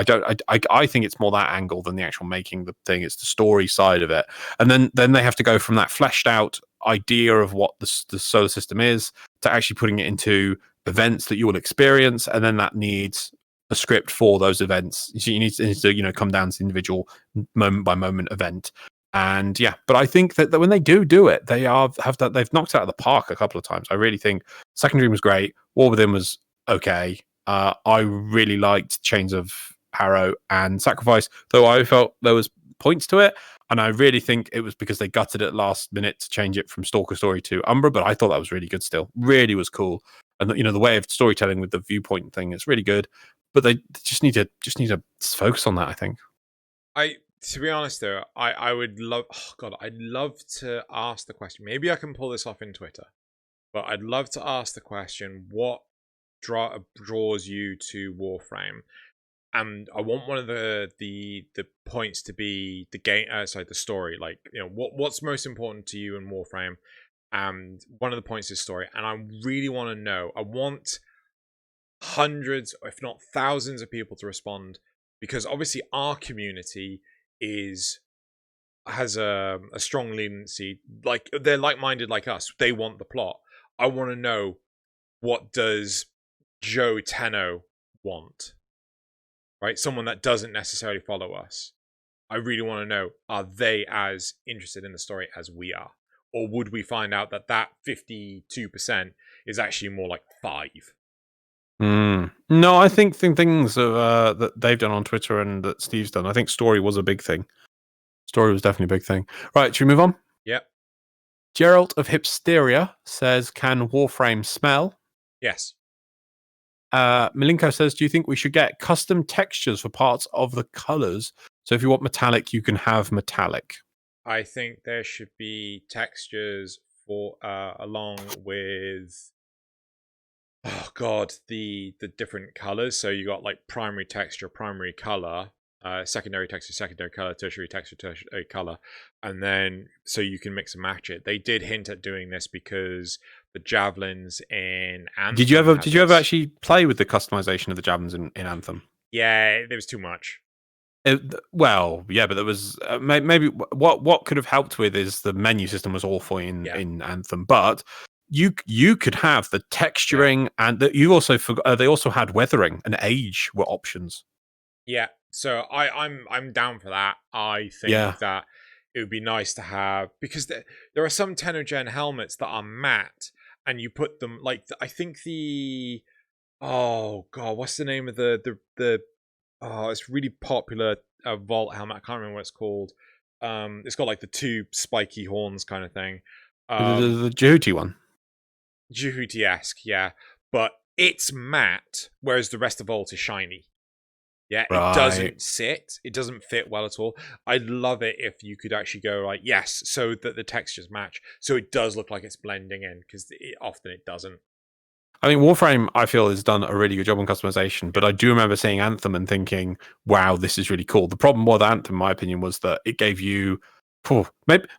I think it's more that angle than the actual making the thing. It's the story side of it, and then they have to go from that fleshed out idea of what the solar system is to actually putting it into events that you will experience, and then that needs a script for those events. So you need to come down to the individual moment by moment event. And but I think that when they do it, they've knocked it out of the park a couple of times. I really think Second Dream was great. War Within was okay. I really liked Chains of Harrow and Sacrifice, though I felt there was points to it. And I really think it was because they gutted it last minute to change it from Stalker Story to Umbra. But I thought that was really good still. Really was cool. And the way of storytelling with the viewpoint thing, it's really good. But they just need to focus on that, I think. To be honest though, I would love I'd love to ask the question. Maybe I can pull this off in Twitter. But I'd love to ask the question, what draws you to Warframe? And I want one of the points to be the game the story. Like, what's most important to you in Warframe? and one of the points of this story, and I really want to know. I want hundreds, if not thousands, of people to respond, because obviously our community has a strong leniency. Like, they're like-minded like us. They want the plot. I want to know, what does Joe Tenno want? Right? Someone that doesn't necessarily follow us. I really want to know, are they as interested in the story as we are? Or would we find out that 52% is actually more like 5? No, I think things that they've done on Twitter and that Steve's done, I think story was a big thing. Story was definitely a big thing. Right, should we move on? Yep. Gerald of Hipsteria says, can Warframe smell? Yes. Milinko says, do you think we should get custom textures for parts of the colors? So if you want metallic, you can have metallic. I think there should be textures for along with the different colors. So you got like primary texture, primary color, secondary texture, secondary color, tertiary texture, tertiary color, and then so you can mix and match it. They did hint at doing this because the javelins in Anthem. Did you ever actually play with the customization of the javelins in Anthem? Yeah, there was too much. Well, yeah, but there was maybe what could have helped with is the menu system was awful in Anthem, but you could have the texturing and you also they also had weathering and age were options. Yeah, so I'm down for that. I think that it would be nice to have, because there are some Tenno Gen helmets that are matte, and you put them like I think the what's the name of the it's really popular Vault helmet. I can't remember what it's called. It's got like the 2 spiky horns kind of thing. The Jehuti one. Jehuti-esque, yeah. But it's matte, whereas the rest of Vault is shiny. Yeah, right. It doesn't sit. It doesn't fit well at all. I'd love it if you could actually go like, yes, so that the textures match. So it does look like it's blending in, because often it doesn't. I mean, Warframe, I feel, has done a really good job on customization, but I do remember seeing Anthem and thinking, wow, this is really cool. The problem with Anthem, in my opinion, was that it gave you...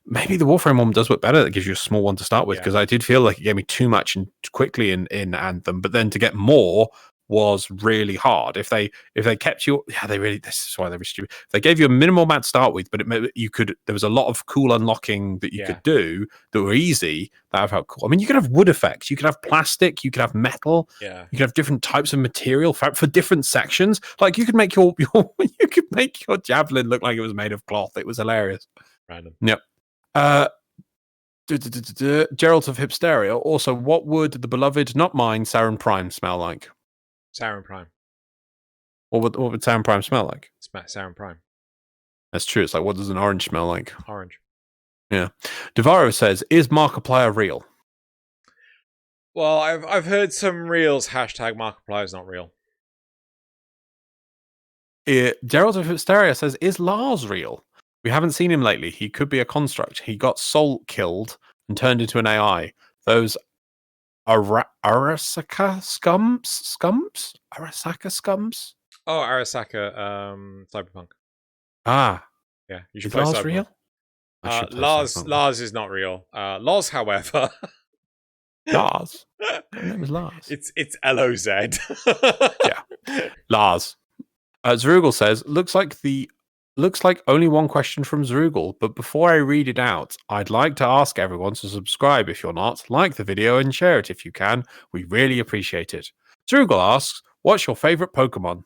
maybe the Warframe one does work better. It gives you a small one to start with, because I did feel like it gave me too much and quickly in Anthem, but then to get more was really hard. If they kept you, this is why they were stupid. They gave you a minimal amount to start with, but there was a lot of cool unlocking that you could do that were easy, that I felt cool. I mean, you could have wood effects, you could have plastic, you could have metal, you could have different types of material for different sections. Like you could make your javelin look like it was made of cloth. It was hilarious. Random. Yep. Gerald of Hipsteria. Also, what would the beloved, not mine, Saren Prime smell like? Saren Prime. What would Saren Prime smell like? Saren Prime. That's true. It's like, what does an orange smell like? Orange. Yeah. Devaro says, is Markiplier real? Well, I've heard some reels hashtag Markiplier is not real. Gerald of Hysteria says, is Lars real? We haven't seen him lately. He could be a construct. He got soul killed and turned into an AI. Those Arasaka scums? Arasaka scums? Oh, Arasaka, Cyberpunk. Ah. Yeah, you should is play Lars Cyberpunk. Real? Lars is not real. Loz, however. Lars? Her name is Lars. It's LOZ. Yeah. Lars. Zrugel says, looks like only one question from Zrugel, but before I read it out, I'd like to ask everyone to subscribe if you're not, like the video and share it if you can. We really appreciate it. Zrugel asks, what's your favorite Pokemon?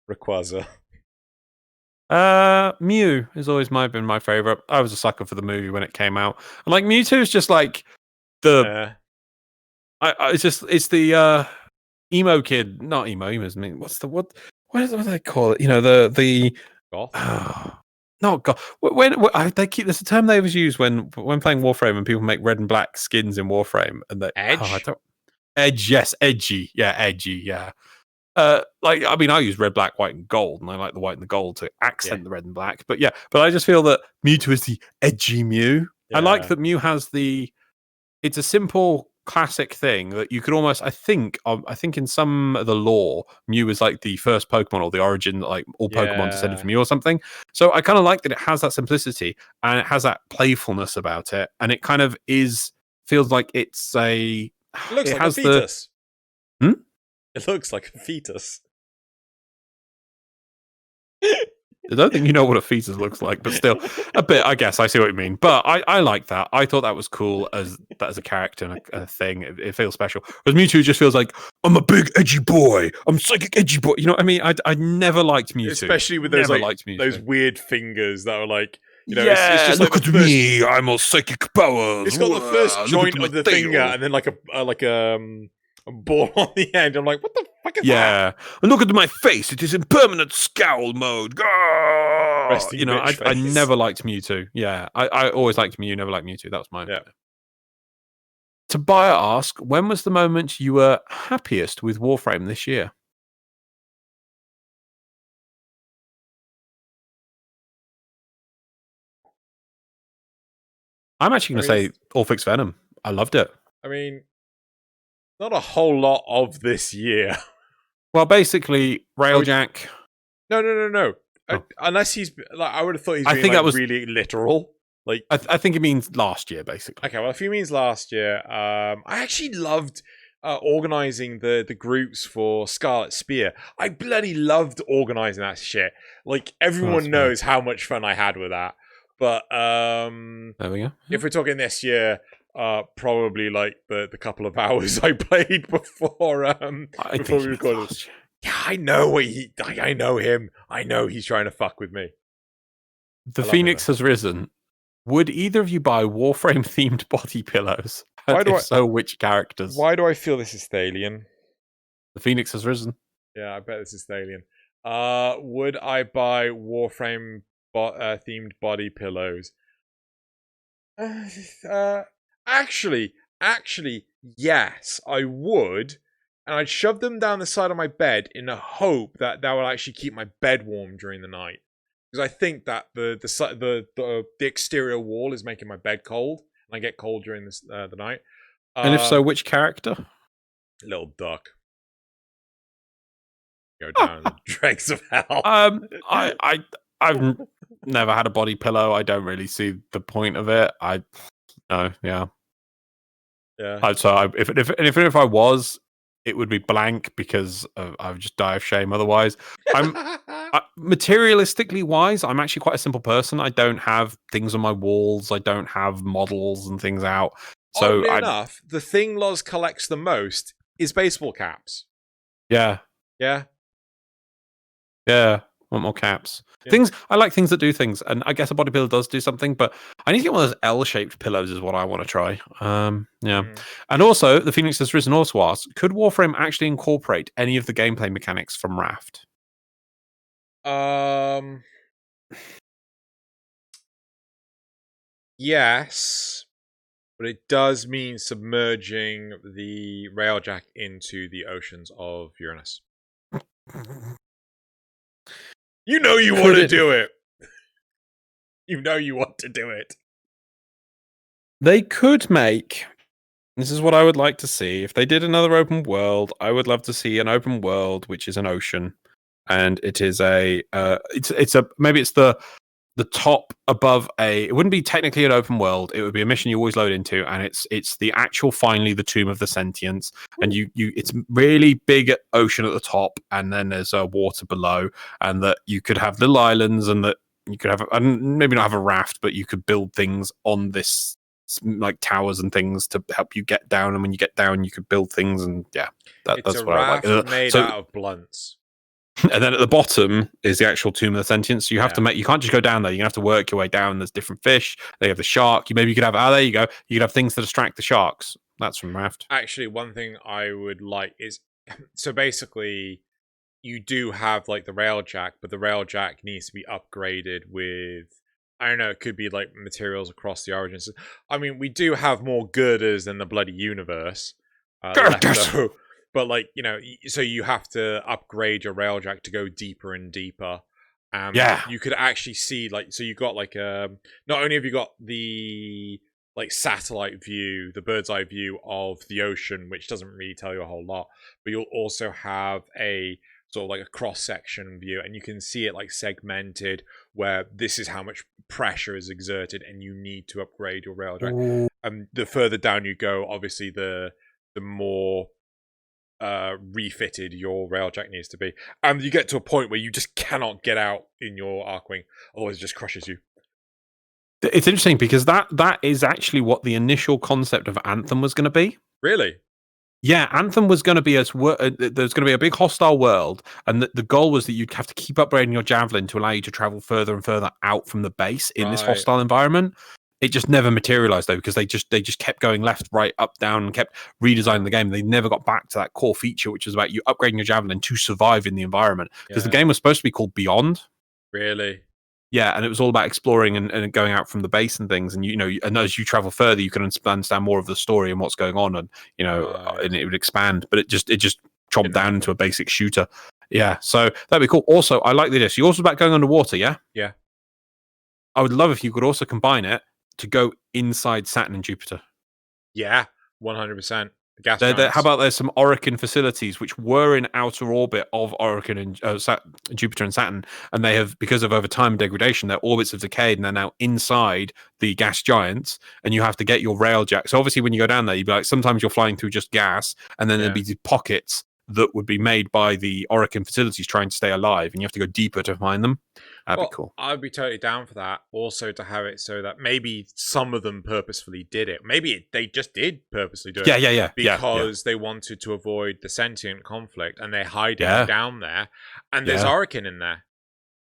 Rayquaza. Mew has always been my favorite. I was a sucker for the movie when it came out. And like Mewtwo is just like the it's the emo kid, not emo, I mean, what do they call it? You know, the goth. Not goth. When they keep, there's a term they always use when playing Warframe and people make red and black skins in Warframe, and they edge. Edge, yes, edgy, yeah. Like, I mean, I use red, black, white, and gold, and I like the white and the gold to accent the red and black. But I just feel that Mewtwo is the edgy Mew. I like that Mew has it's a simple classic thing that you could almost, I think in some of the lore, Mew is like the first Pokemon or the origin that like all Pokemon descended from Mew or something. So I kind of like that it has that simplicity and it has that playfulness about it, and it kind of feels like it's a. It looks it like has a fetus. Hmm? It looks like a fetus. I don't think you know what a fetus looks like, but still, a bit. I guess I see what you mean. But I like that. I thought that was cool as a character and a thing. It feels special. Whereas Mewtwo just feels like I'm a big edgy boy. I'm psychic edgy boy. You know what I mean? I never liked Mewtwo, Especially with those those weird fingers that are like, you know, yeah, it's just look like at me. I'm all psychic powers. It's got the first joint of the finger tail. and then like a ball on the end. I'm like, what the fuck is that? Yeah, and look at my face. It is in permanent scowl mode. Resting You know, bitch I face. never liked Mewtwo. Yeah, I always liked Mew. Never liked Mewtwo. That was mine. Yeah. Tobiah asks, when was the moment you were happiest with Warframe this year? I'm actually going to say All Fix Venom. I loved it. I mean, not a whole lot of this year. Well, basically, Railjack. No. Oh. Unless he's like, I would have thought he's I being think like, that was really literal. Like, I think it means last year, basically. Okay, well, if he means last year, I actually loved organizing the groups for Scarlet Spear. I bloody loved organizing that shit. Like, everyone knows how much fun I had with that. But there we go. If we're talking this year, probably like the couple of hours I played before before we recorded. Yeah, I know I know him. I know he's trying to fuck with me. The Phoenix has risen. Would either of you buy Warframe themed body pillows? And if so, which characters? Why do I feel this is Thalian? The Phoenix has risen. Yeah, I bet this is Thalian. Would I buy Warframe themed body pillows? Actually, yes, I would, and I'd shove them down the side of my bed in the hope that will actually keep my bed warm during the night. Because I think that the exterior wall is making my bed cold, and I get cold during the night. And if so, which character? Little duck. Go down the dregs of hell. I've never had a body pillow. I don't really see the point of it. Yeah. So if I was, it would be blank because I would just die of shame otherwise. Materialistically wise, I'm actually quite a simple person. I don't have things on my walls. I don't have models and things out. So oddly enough, the thing Loz collects the most is baseball caps. Yeah. Want more caps. Yeah. Things I like things that do things, and I guess a body pillow does do something, but I need to get one of those L-shaped pillows is what I want to try. And also the Phoenix has risen also asks, could Warframe actually incorporate any of the gameplay mechanics from Raft? Yes, but it does mean submerging the Railjack into the oceans of Uranus. You know you want to do it. You know you want to do it. They could make... This is what I would like to see. If they did another open world, I would love to see an open world which is an ocean. And it is maybe it's the top above it wouldn't be technically an open world. It would be a mission you always load into, and it's the actual finally the Tomb of the Sentients, and it's really big ocean at the top, and then there's water below, and that you could have little islands, and that you could have maybe not have a raft, but you could build things on this like towers and things to help you get down, and when you get down you could build things, and that's what I like. Made out of blunts. And then at the bottom is the actual Tomb of the Sentients. So you have to you can't just go down there. You're going to have to work your way down. There's different fish. They have the shark. You could have, there you go. You could have things to distract the sharks. That's from Raft. Actually, one thing I would like is, so basically, you do have like the Railjack, but the Railjack needs to be upgraded with, I don't know, it could be like materials across the origins. I mean, we do have more girders than the bloody universe. But, like, you know, so you have to upgrade your Railjack to go deeper and deeper. You could actually see, like, so you got, like, not only have you got the like satellite view, the bird's eye view of the ocean, which doesn't really tell you a whole lot. But you'll also have a sort of like a cross section view, and you can see it like segmented, where this is how much pressure is exerted, and you need to upgrade your railjack. The further down you go, obviously, the more refitted your railjack needs to be, and you get to a point where you just cannot get out in your Archwing, otherwise it just crushes you. It's interesting because that is actually what the initial concept of Anthem was going to be. Really? Yeah, Anthem was going to be there's going to be a big hostile world, and the goal was that you'd have to keep upgrading your javelin to allow you to travel further and further out from the base in this hostile environment. It just never materialized though, because they just kept going left, right, up, down, and kept redesigning the game. They never got back to that core feature, which was about you upgrading your javelin to survive in the environment. Because the game was supposed to be called Beyond. Really? Yeah, and it was all about exploring and going out from the base and things. And and as you travel further, you can understand more of the story and what's going on, and and it would expand. But it just chopped down into a basic shooter. Yeah, so that'd be cool. Also, I like this. Yours was about going underwater, yeah? Yeah. I would love if you could also combine it to go inside Saturn and Jupiter. Yeah, 100%. How about there's some Orokin facilities which were in outer orbit of Orokin and Jupiter and Saturn, and they have, because of over time degradation, their orbits have decayed and they're now inside the gas giants, and you have to get your railjack. So obviously when you go down there, you'd be like, sometimes you're flying through just gas, and then there'd be pockets that would be made by the Orokin facilities trying to stay alive, and you have to go deeper to find them. That'd be cool. I'd be totally down for that. Also, to have it so that maybe some of them purposefully did it. Maybe they just did purposely do it. Yeah. Because they wanted to avoid the sentient conflict, and they hide it down there. And there's Orokin in there.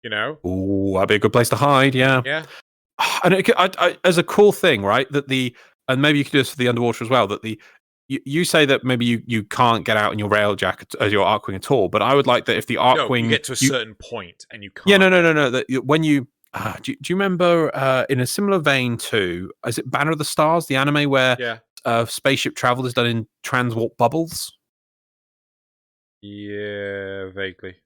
You know? Ooh, that'd be a good place to hide. Yeah. Yeah. And as a cool thing, right? And maybe you could do this for the underwater as well. That you say that maybe you can't get out in your railjack as your Archwing at all, but I would like that if the Archwing you get to a certain point and you can't. Yeah, no. That when you do you remember in a similar vein to, is it Banner of the Stars, the anime where spaceship travel is done in transwarp bubbles? Yeah, vaguely.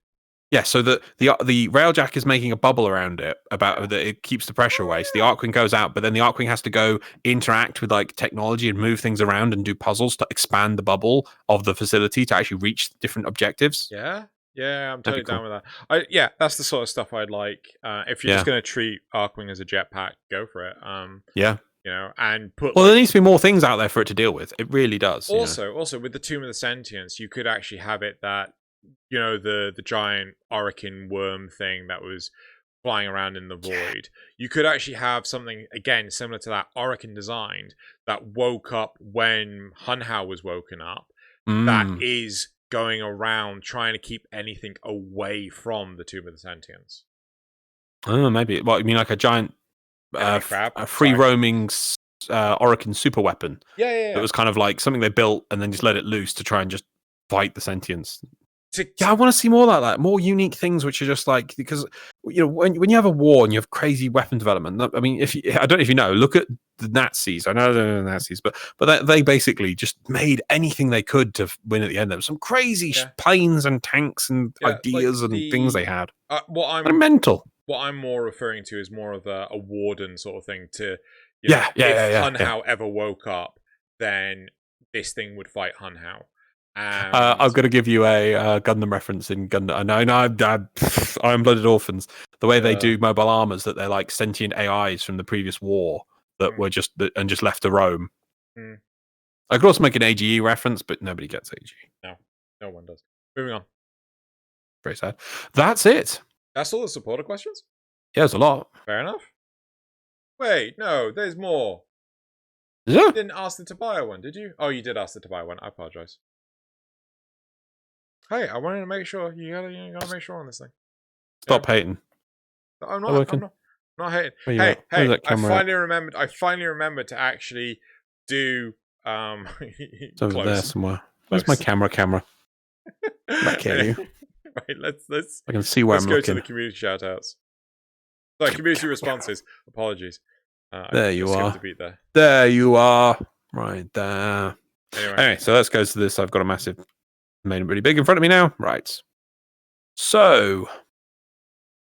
Yeah, so the railjack is making a bubble around it that it keeps the pressure away. So the Archwing goes out, but then the Archwing has to go interact with like technology and move things around and do puzzles to expand the bubble of the facility to actually reach different objectives. Yeah, I'm totally down with that. That's the sort of stuff I'd like. If you're just going to treat Archwing as a jetpack, go for it. And there needs to be more things out there for it to deal with. It really does. Also, with the Tomb of the Sentience, you could actually have it that, the giant Orokin worm thing that was flying around in the void. You could actually have something, again, similar to that Orokin designed, that woke up when Hunhao was woken up, that is going around trying to keep anything away from the Tomb of the Sentience. Oh, maybe. Well, you mean like a giant a free-roaming Orokin super weapon? Yeah. It was kind of like something they built and then just let it loose to try and just fight the Sentience. I want to see more like that, more unique things, which are just like, because when you have a war and you have crazy weapon development. I mean, I don't know if you know, look at the Nazis. I know they're the Nazis, but they basically just made anything they could to win at the end. There was some crazy planes and tanks and ideas and things they had. Mental. What I'm more referring to is more of a warden sort of thing. If Hunhao ever woke up, then this thing would fight Hunhao. I've got to give you a Gundam reference in Gundam. I know, Iron-Blooded Orphans. The way they do mobile armors, that they're like sentient AIs from the previous war that were just left to roam. I could also make an AGE reference, but nobody gets AGE. No one does. Moving on. Very sad. That's it. That's all the supporter questions? Yeah, there's a lot. Fair enough. Wait, no, there's more. Yeah. You didn't ask the Tobiah one, did you? Oh, you did ask the Tobiah one. I apologize. Hey, I wanted to make sure you gotta make sure on this thing. Stop hating. I'm not hating. Hey, I finally remembered to actually do it's over there somewhere. Where's my camera? Back at you. Right, let's I can see where I'm looking. Let's go to the community shoutouts. Sorry, community responses. Apologies. There you are. There you are. Right there. Anyway, so let's go to this. I've got a massive, made it really big in front of me now. Right. So,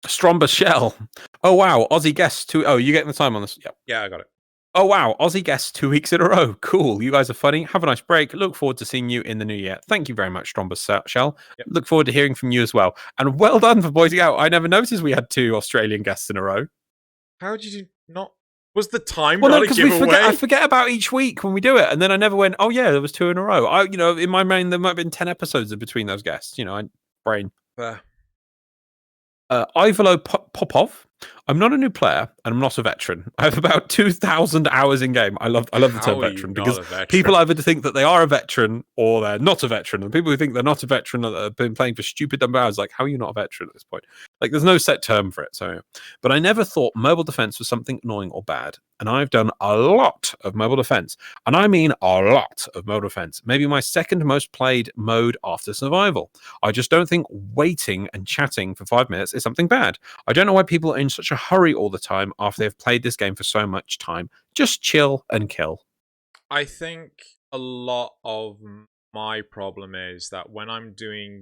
Stromba Shell. Oh wow, Aussie guest too. Oh, you getting the time on this? Yep. Yeah, I got it. Oh, wow. Aussie guests 2 weeks in a row. Cool. You guys are funny. Have a nice break. Look forward to seeing you in the new year. Thank you very much, Strombus Shell. Yep. Look forward to hearing from you as well. And well done for pointing out. I never noticed we had 2 Australian guests in a row. How did you not? Was the time Well, not no, a because giveaway? I forget about each week when we do it, and then I never went. Oh yeah, there was 2 in a row. In my brain there might have been 10 episodes in between those guests. Brain. Ivalo Popov. I'm not a new player, and I'm not a veteran. I have about 2,000 hours in game. I love the term veteran because people either think that they are a veteran or they're not a veteran. And people who think they're not a veteran have been playing for stupid dumb hours. Like, how are you not a veteran at this point? Like, there's no set term for it. So, but I never thought mobile defense was something annoying or bad. And I've done a lot of mobile defense, and I mean a lot of mobile defense. Maybe my second most played mode after survival. I just don't think waiting and chatting for 5 minutes is something bad. I don't know why people are in such a hurry all the time after they've played this game for so much time. Just chill and kill. I think a lot of my problem is that when I do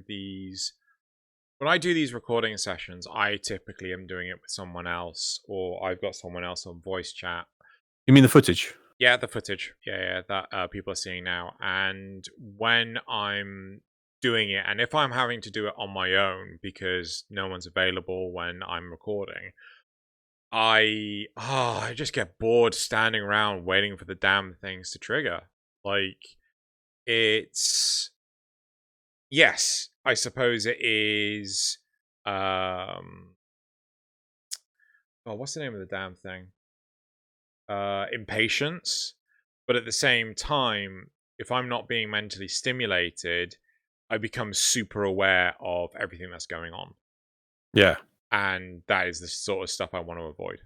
these recording sessions, I typically am doing it with someone else, or I've got someone else on voice chat. You mean the footage? Yeah, the footage. Yeah, that people are seeing now. And when I'm doing it, and if I'm having to do it on my own because no one's available when I'm recording, I just get bored standing around waiting for the damn things to trigger. Like, it's... Yes, I suppose it is... what's the name of the damn thing? Impatience. But at the same time, if I'm not being mentally stimulated, I become super aware of everything that's going on. Yeah. And that is the sort of stuff I want to avoid.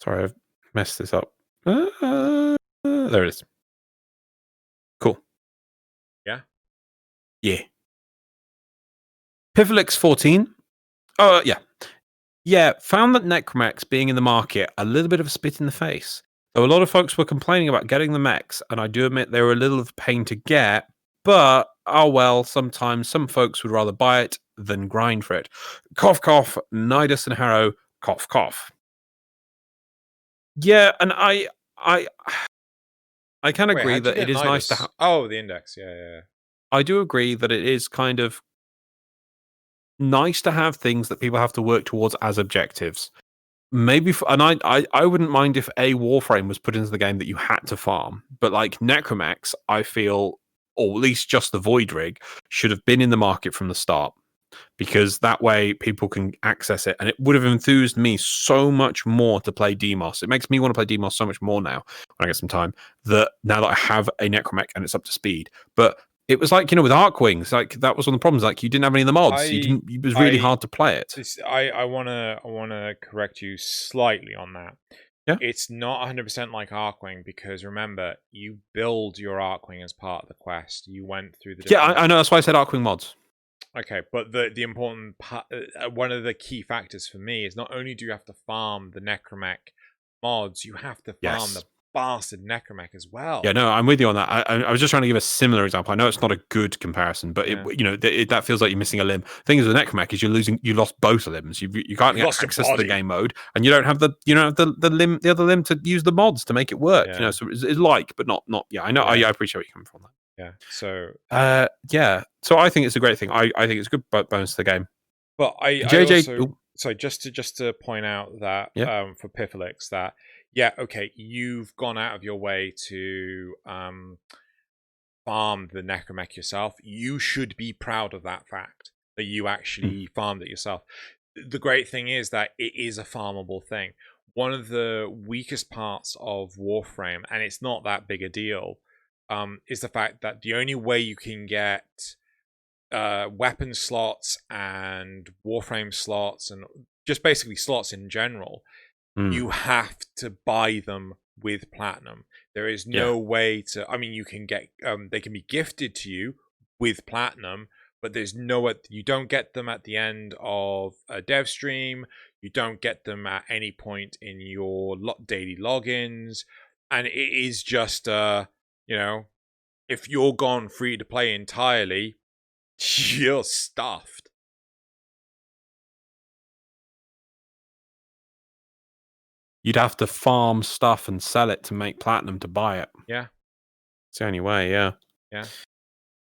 Sorry, I've messed this up. There it is. Cool. Yeah? Yeah. Pivolix 14. Oh, yeah. Yeah, found that Necromex being in the market a little bit of a spit in the face. Though a lot of folks were complaining about getting the mechs, and I do admit they were a little of a pain to get, but oh well, sometimes some folks would rather buy it than grind for it. Cough, cough, Nidus and Harrow, cough, cough. Yeah, and I can agree that it is nice to have. Oh, the index. Yeah. I do agree that it is kind of nice to have things that people have to work towards as objectives. Maybe, and I wouldn't mind if a Warframe was put into the game that you had to farm, but like Necromex, I feel, or at least just the Void Rig, should have been in the market from the start, because that way people can access it, and it would have enthused me so much more to play Demos. It makes me want to play Demos so much more now when I get some time, that now that I have a Necromech and it's up to speed. But it was like, with Arcwings, like that was one of the problems. Like, you didn't have any of the mods. It was really hard to play it. I wanna correct you slightly on that. Yeah. It's not 100% like Arcwing, because remember, you build your Arcwing as part of the quest. You went through the I know, that's why I said Arcwing mods. Okay, but the important part, one of the key factors for me is not only do you have to farm the Necromech mods, you have to farm the bastard Necromech as well. Yeah, no, I'm with you on that. I was just trying to give a similar example. I know it's not a good comparison, but that feels like you're missing a limb. The thing is with Necromech is you lost both limbs. You can't get access to the game mode, and you don't have the other limb to use the mods to make it work. Yeah. So it's like, but not. Yeah, I know. Yeah. I appreciate where you come from. Yeah. So. Yeah. So I think it's a great thing. I think it's a good bonus to the game. But JJ. Also, so just to point out that for Pifolix that. Yeah, okay, you've gone out of your way to farm the Necromech yourself. You should be proud of that fact, that you actually farmed it yourself. The great thing is that it is a farmable thing. One of the weakest parts of Warframe, and it's not that big a deal, is the fact that the only way you can get weapon slots and Warframe slots, and just basically slots in general, you have to buy them with platinum. There is no way to. I mean, you can get. They can be gifted to you with platinum, but there's no. You don't get them at the end of a dev stream. You don't get them at any point in your daily logins, and it is just if you're gone free to play entirely, you're stuffed. you'd have to farm stuff and sell it to make platinum to buy it. Yeah. It's the only way, yeah. Yeah.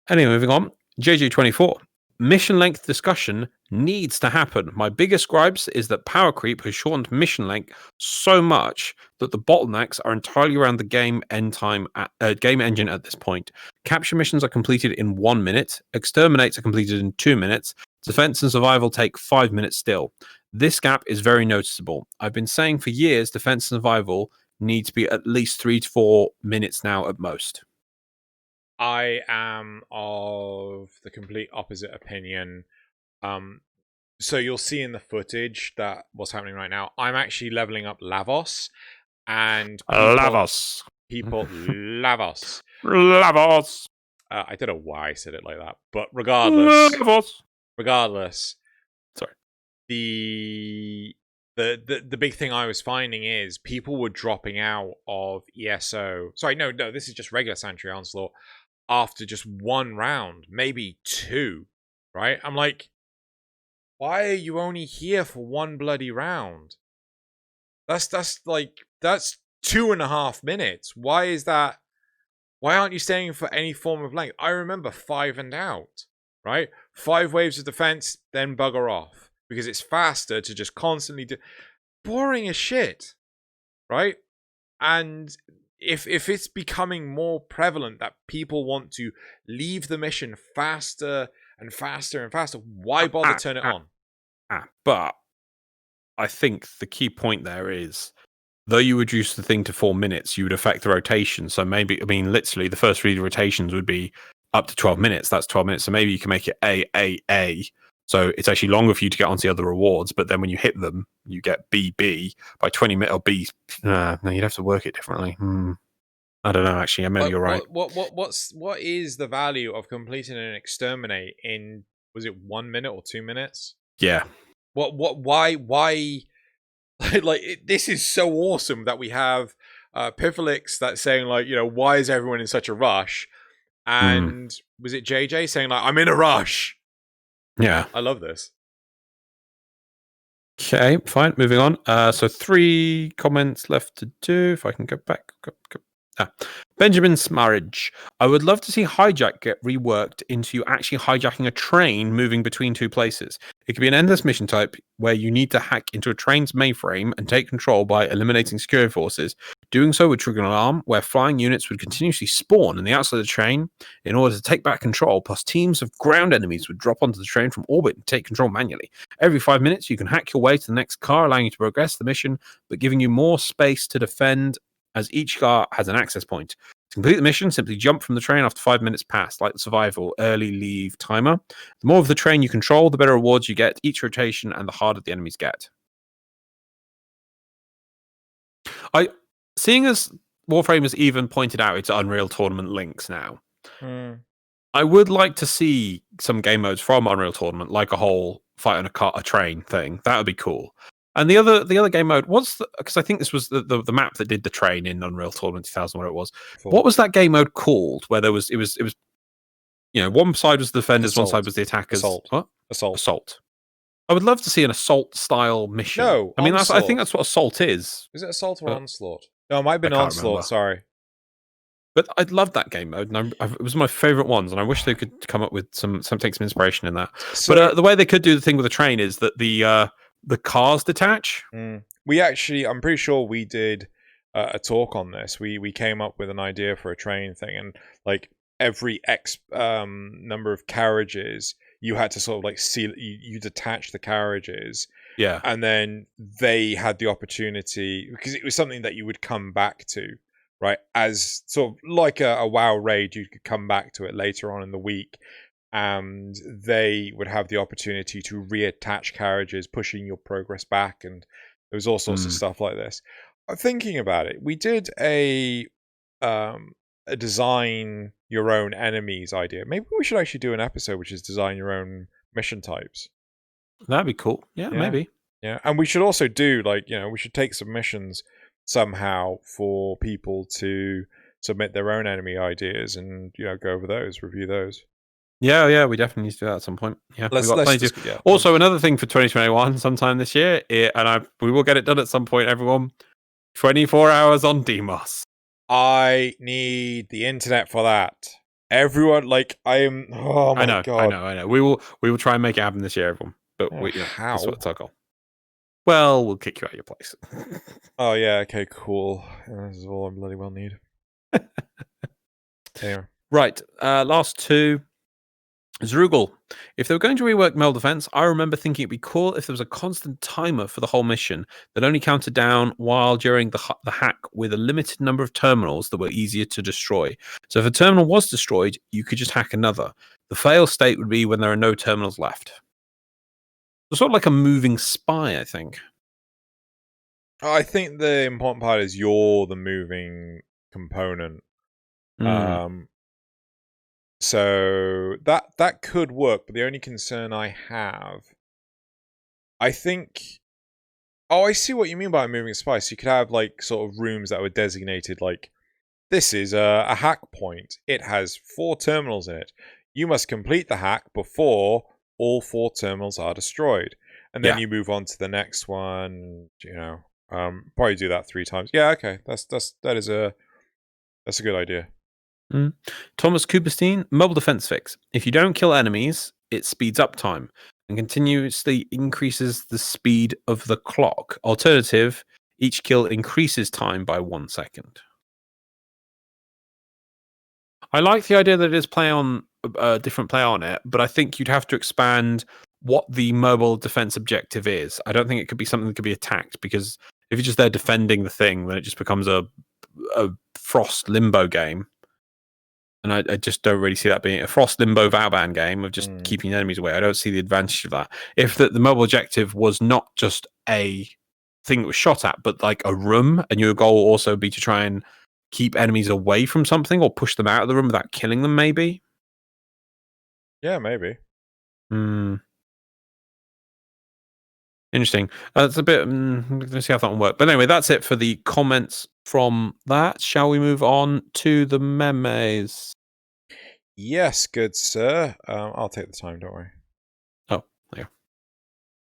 Anyway, moving on. JJ24. Mission length discussion needs to happen. My biggest gripes is that power creep has shortened mission length so much that the bottlenecks are entirely around the game game engine at this point. Capture missions are completed in 1 minute. Exterminates are completed in 2 minutes. Defense and survival take 5 minutes still. This gap is very noticeable. I've been saying for years defense and survival need to be at least 3 to 4 minutes now at most. I am of the complete opposite opinion. So you'll see in the footage that what's happening right now, I'm actually leveling up Lavos, and Lavos. Lavos. Lavos. I don't know why I said it like that, but regardless, sorry. The big thing I was finding is people were dropping out of ESO. Sorry, no, this is just regular Sanctuary Onslaught after just 1 round, maybe 2, right? I'm like, why are you only here for 1 bloody round? That's 2.5 minutes. Why is that? Why aren't you staying for any form of length? I remember 5 and out, right? 5 waves of defense, then bugger off. Because it's faster to just constantly do... Boring as shit, right? And if it's becoming more prevalent that people want to leave the mission faster and faster and faster, why bother turn it on? But I think the key point there is, though you reduce the thing to 4 minutes, you would affect the rotation. So maybe, I mean, literally the first 3 rotations would be up to 12 minutes. That's 12 minutes. So maybe you can make it A. So it's actually longer for you to get onto the other rewards, but then when you hit them, you get BB by 20 minutes or B. No, you'd have to work it differently. I don't know. Actually, maybe you're right. What is the value of completing an exterminate in, was it 1 minute or 2 minutes? Yeah. Why? This is so awesome that we have Piffelix that's saying like, why is everyone in such a rush? And was it JJ saying like, I'm in a rush? Yeah. I love this. Okay, fine. Moving on. So 3 comments left to do. If I can go back. Benjamin's marriage. I would love to see hijack get reworked into you actually hijacking a train moving between 2 places. It could be an endless mission type where you need to hack into a train's mainframe and take control by eliminating security forces. Doing so would trigger an alarm where flying units would continuously spawn on the outside of the train in order to take back control, plus teams of ground enemies would drop onto the train from orbit and take control manually. Every 5 minutes, you can hack your way to the next car, allowing you to progress the mission, but giving you more space to defend as each car has an access point. To complete the mission, simply jump from the train after 5 minutes passed, like the survival early leave timer. The more of the train you control, the better rewards you get each rotation and the harder the enemies get. Seeing as Warframe has even pointed out its Unreal Tournament links now, I would like to see some game modes from Unreal Tournament, like a whole fight on a train thing. That would be cool. And the other game mode, because I think this was the map that did the train in Unreal Tournament 2000, where it was. Cool. What was that game mode called? Where it was, one side was the defenders, Assault. One side was the attackers. Assault. What? Assault. I would love to see an assault style mission. No, I mean, I think that's what Assault is. Is it Assault or Onslaught? No, it might have been Onslaught. Remember. Sorry. But I loved that game mode, and it was my favorite ones, and I wish they could come up with take some inspiration in that. So, but the way they could do the thing with the train is that the cars detach. We actually, I'm pretty sure we did a talk on this. We came up with an idea for a train thing, and like every X number of carriages, you had to sort of like you detach the carriages. Yeah. And then they had the opportunity, because it was something that you would come back to, right? As sort of like a WoW raid, you could come back to it later on in the week. And they would have the opportunity to reattach carriages, pushing your progress back, and there was all sorts of stuff like this. I'm thinking about it. We did a design your own enemies idea. Maybe we should actually do an episode which is design your own mission types. That'd be cool. Yeah, maybe. Yeah, and we should also do we should take submissions somehow for people to submit their own enemy ideas and go over those, review those. Yeah, we definitely need to do that at some point. Yeah, Also, another thing for 2021, sometime this year, we will get it done at some point, everyone. 24 hours on Demos. I need the internet for that. Everyone, like, I'm. Oh my god! I know. We will try and make it happen this year, everyone. But How? that's what's our goal. Well, we'll kick you out of your place. Oh yeah. Okay. Cool. This is all I bloody well need. Anyway. Right. Last two. Zrugal. If they were going to rework Mel Defense, I remember thinking it'd be cool if there was a constant timer for the whole mission that only counted down while during the hack with a limited number of terminals that were easier to destroy. So if a terminal was destroyed, you could just hack another. The fail state would be when there are no terminals left. It's sort of like a moving spy, I think. I think the important part is you're the moving component. So that could work, but the only concern I have, I think, I see what you mean by a moving spy. So you could have like sort of rooms that were designated like, this is a hack point. It has 4 terminals in it. You must complete the hack before all 4 terminals are destroyed, and then you move on to the next one. You know, probably do that 3 times. Yeah, okay, that's a good idea. Thomas Cooperstein, mobile defense fix. If you don't kill enemies, it speeds up time and continuously increases the speed of the clock. Alternative, each kill increases time by 1 second. I like the idea that it is different play on it, but I think you'd have to expand what the mobile defense objective is. I don't think it could be something that could be attacked, because if you're just there defending the thing, then it just becomes a Frost Limbo game. And I just don't really see that being a Frost Limbo Valban game of just keeping enemies away. I don't see the advantage of that. If the mobile objective was not just a thing that was shot at, but like a room, and your goal will also be to try and keep enemies away from something or push them out of the room without killing them, maybe? Yeah, maybe. Interesting. It's a bit. Let's see how that one works. But anyway, that's it for the comments from that. Shall we move on to the memes? Yes, good sir. I'll take the time, don't worry. Oh, there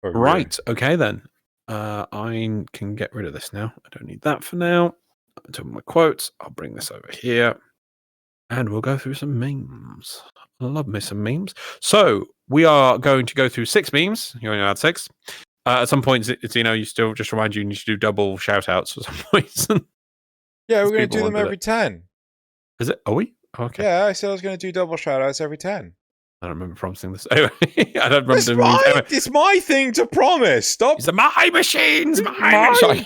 you go. Right, okay then. I can get rid of this now. I don't need that for now. I'm doing my quotes. I'll bring this over here. And we'll go through some memes. I love me some memes. So, we are going to go through 6 memes. You only had 6. At some point, Xeno, you still just remind you need to do double shoutouts for some reason. Yeah, we're going to do them every 10. Is it? Are we? Okay. Yeah, I said I was going to do double shoutouts every 10. I don't remember promising this. Anyway, I don't remember doing these. Anyway. It's my thing to promise. Stop. It's my machines. Mine.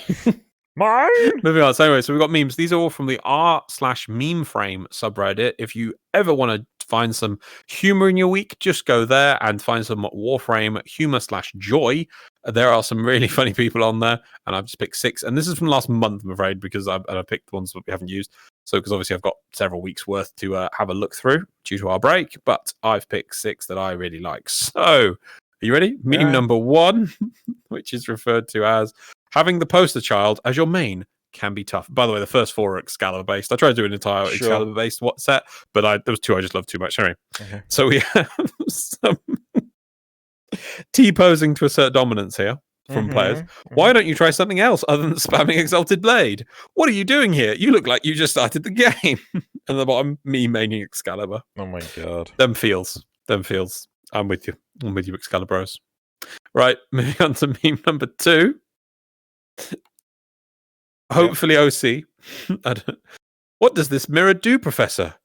Moving on. So anyway, so we've got memes. These are all from the r/meme frame subreddit. If you ever want to find some humor in your week, just go there and find some Warframe humor/joy. There are some really funny people on there, and I've just picked 6. And this is from last month, I'm afraid, because I picked ones that we haven't used. So, because obviously I've got several weeks worth to have a look through due to our break, but I've picked 6 that I really like. So, are you ready? Meme number 1, which is referred to as having the poster child as your main can be tough. By the way, the first 4 are Excalibur based. I tried to do an entire Excalibur based set, but there was 2 I just loved too much. Anyway, So we have some T-posing to assert dominance here from players. Why don't you try something else other than spamming Exalted Blade? What are you doing here? You look like you just started the game. And the bottom, me maining Excalibur. Oh my god. Them feels. I'm with you. Excalibros. Right, moving on to meme number 2. Hopefully OC. What does this mirror do, Professor?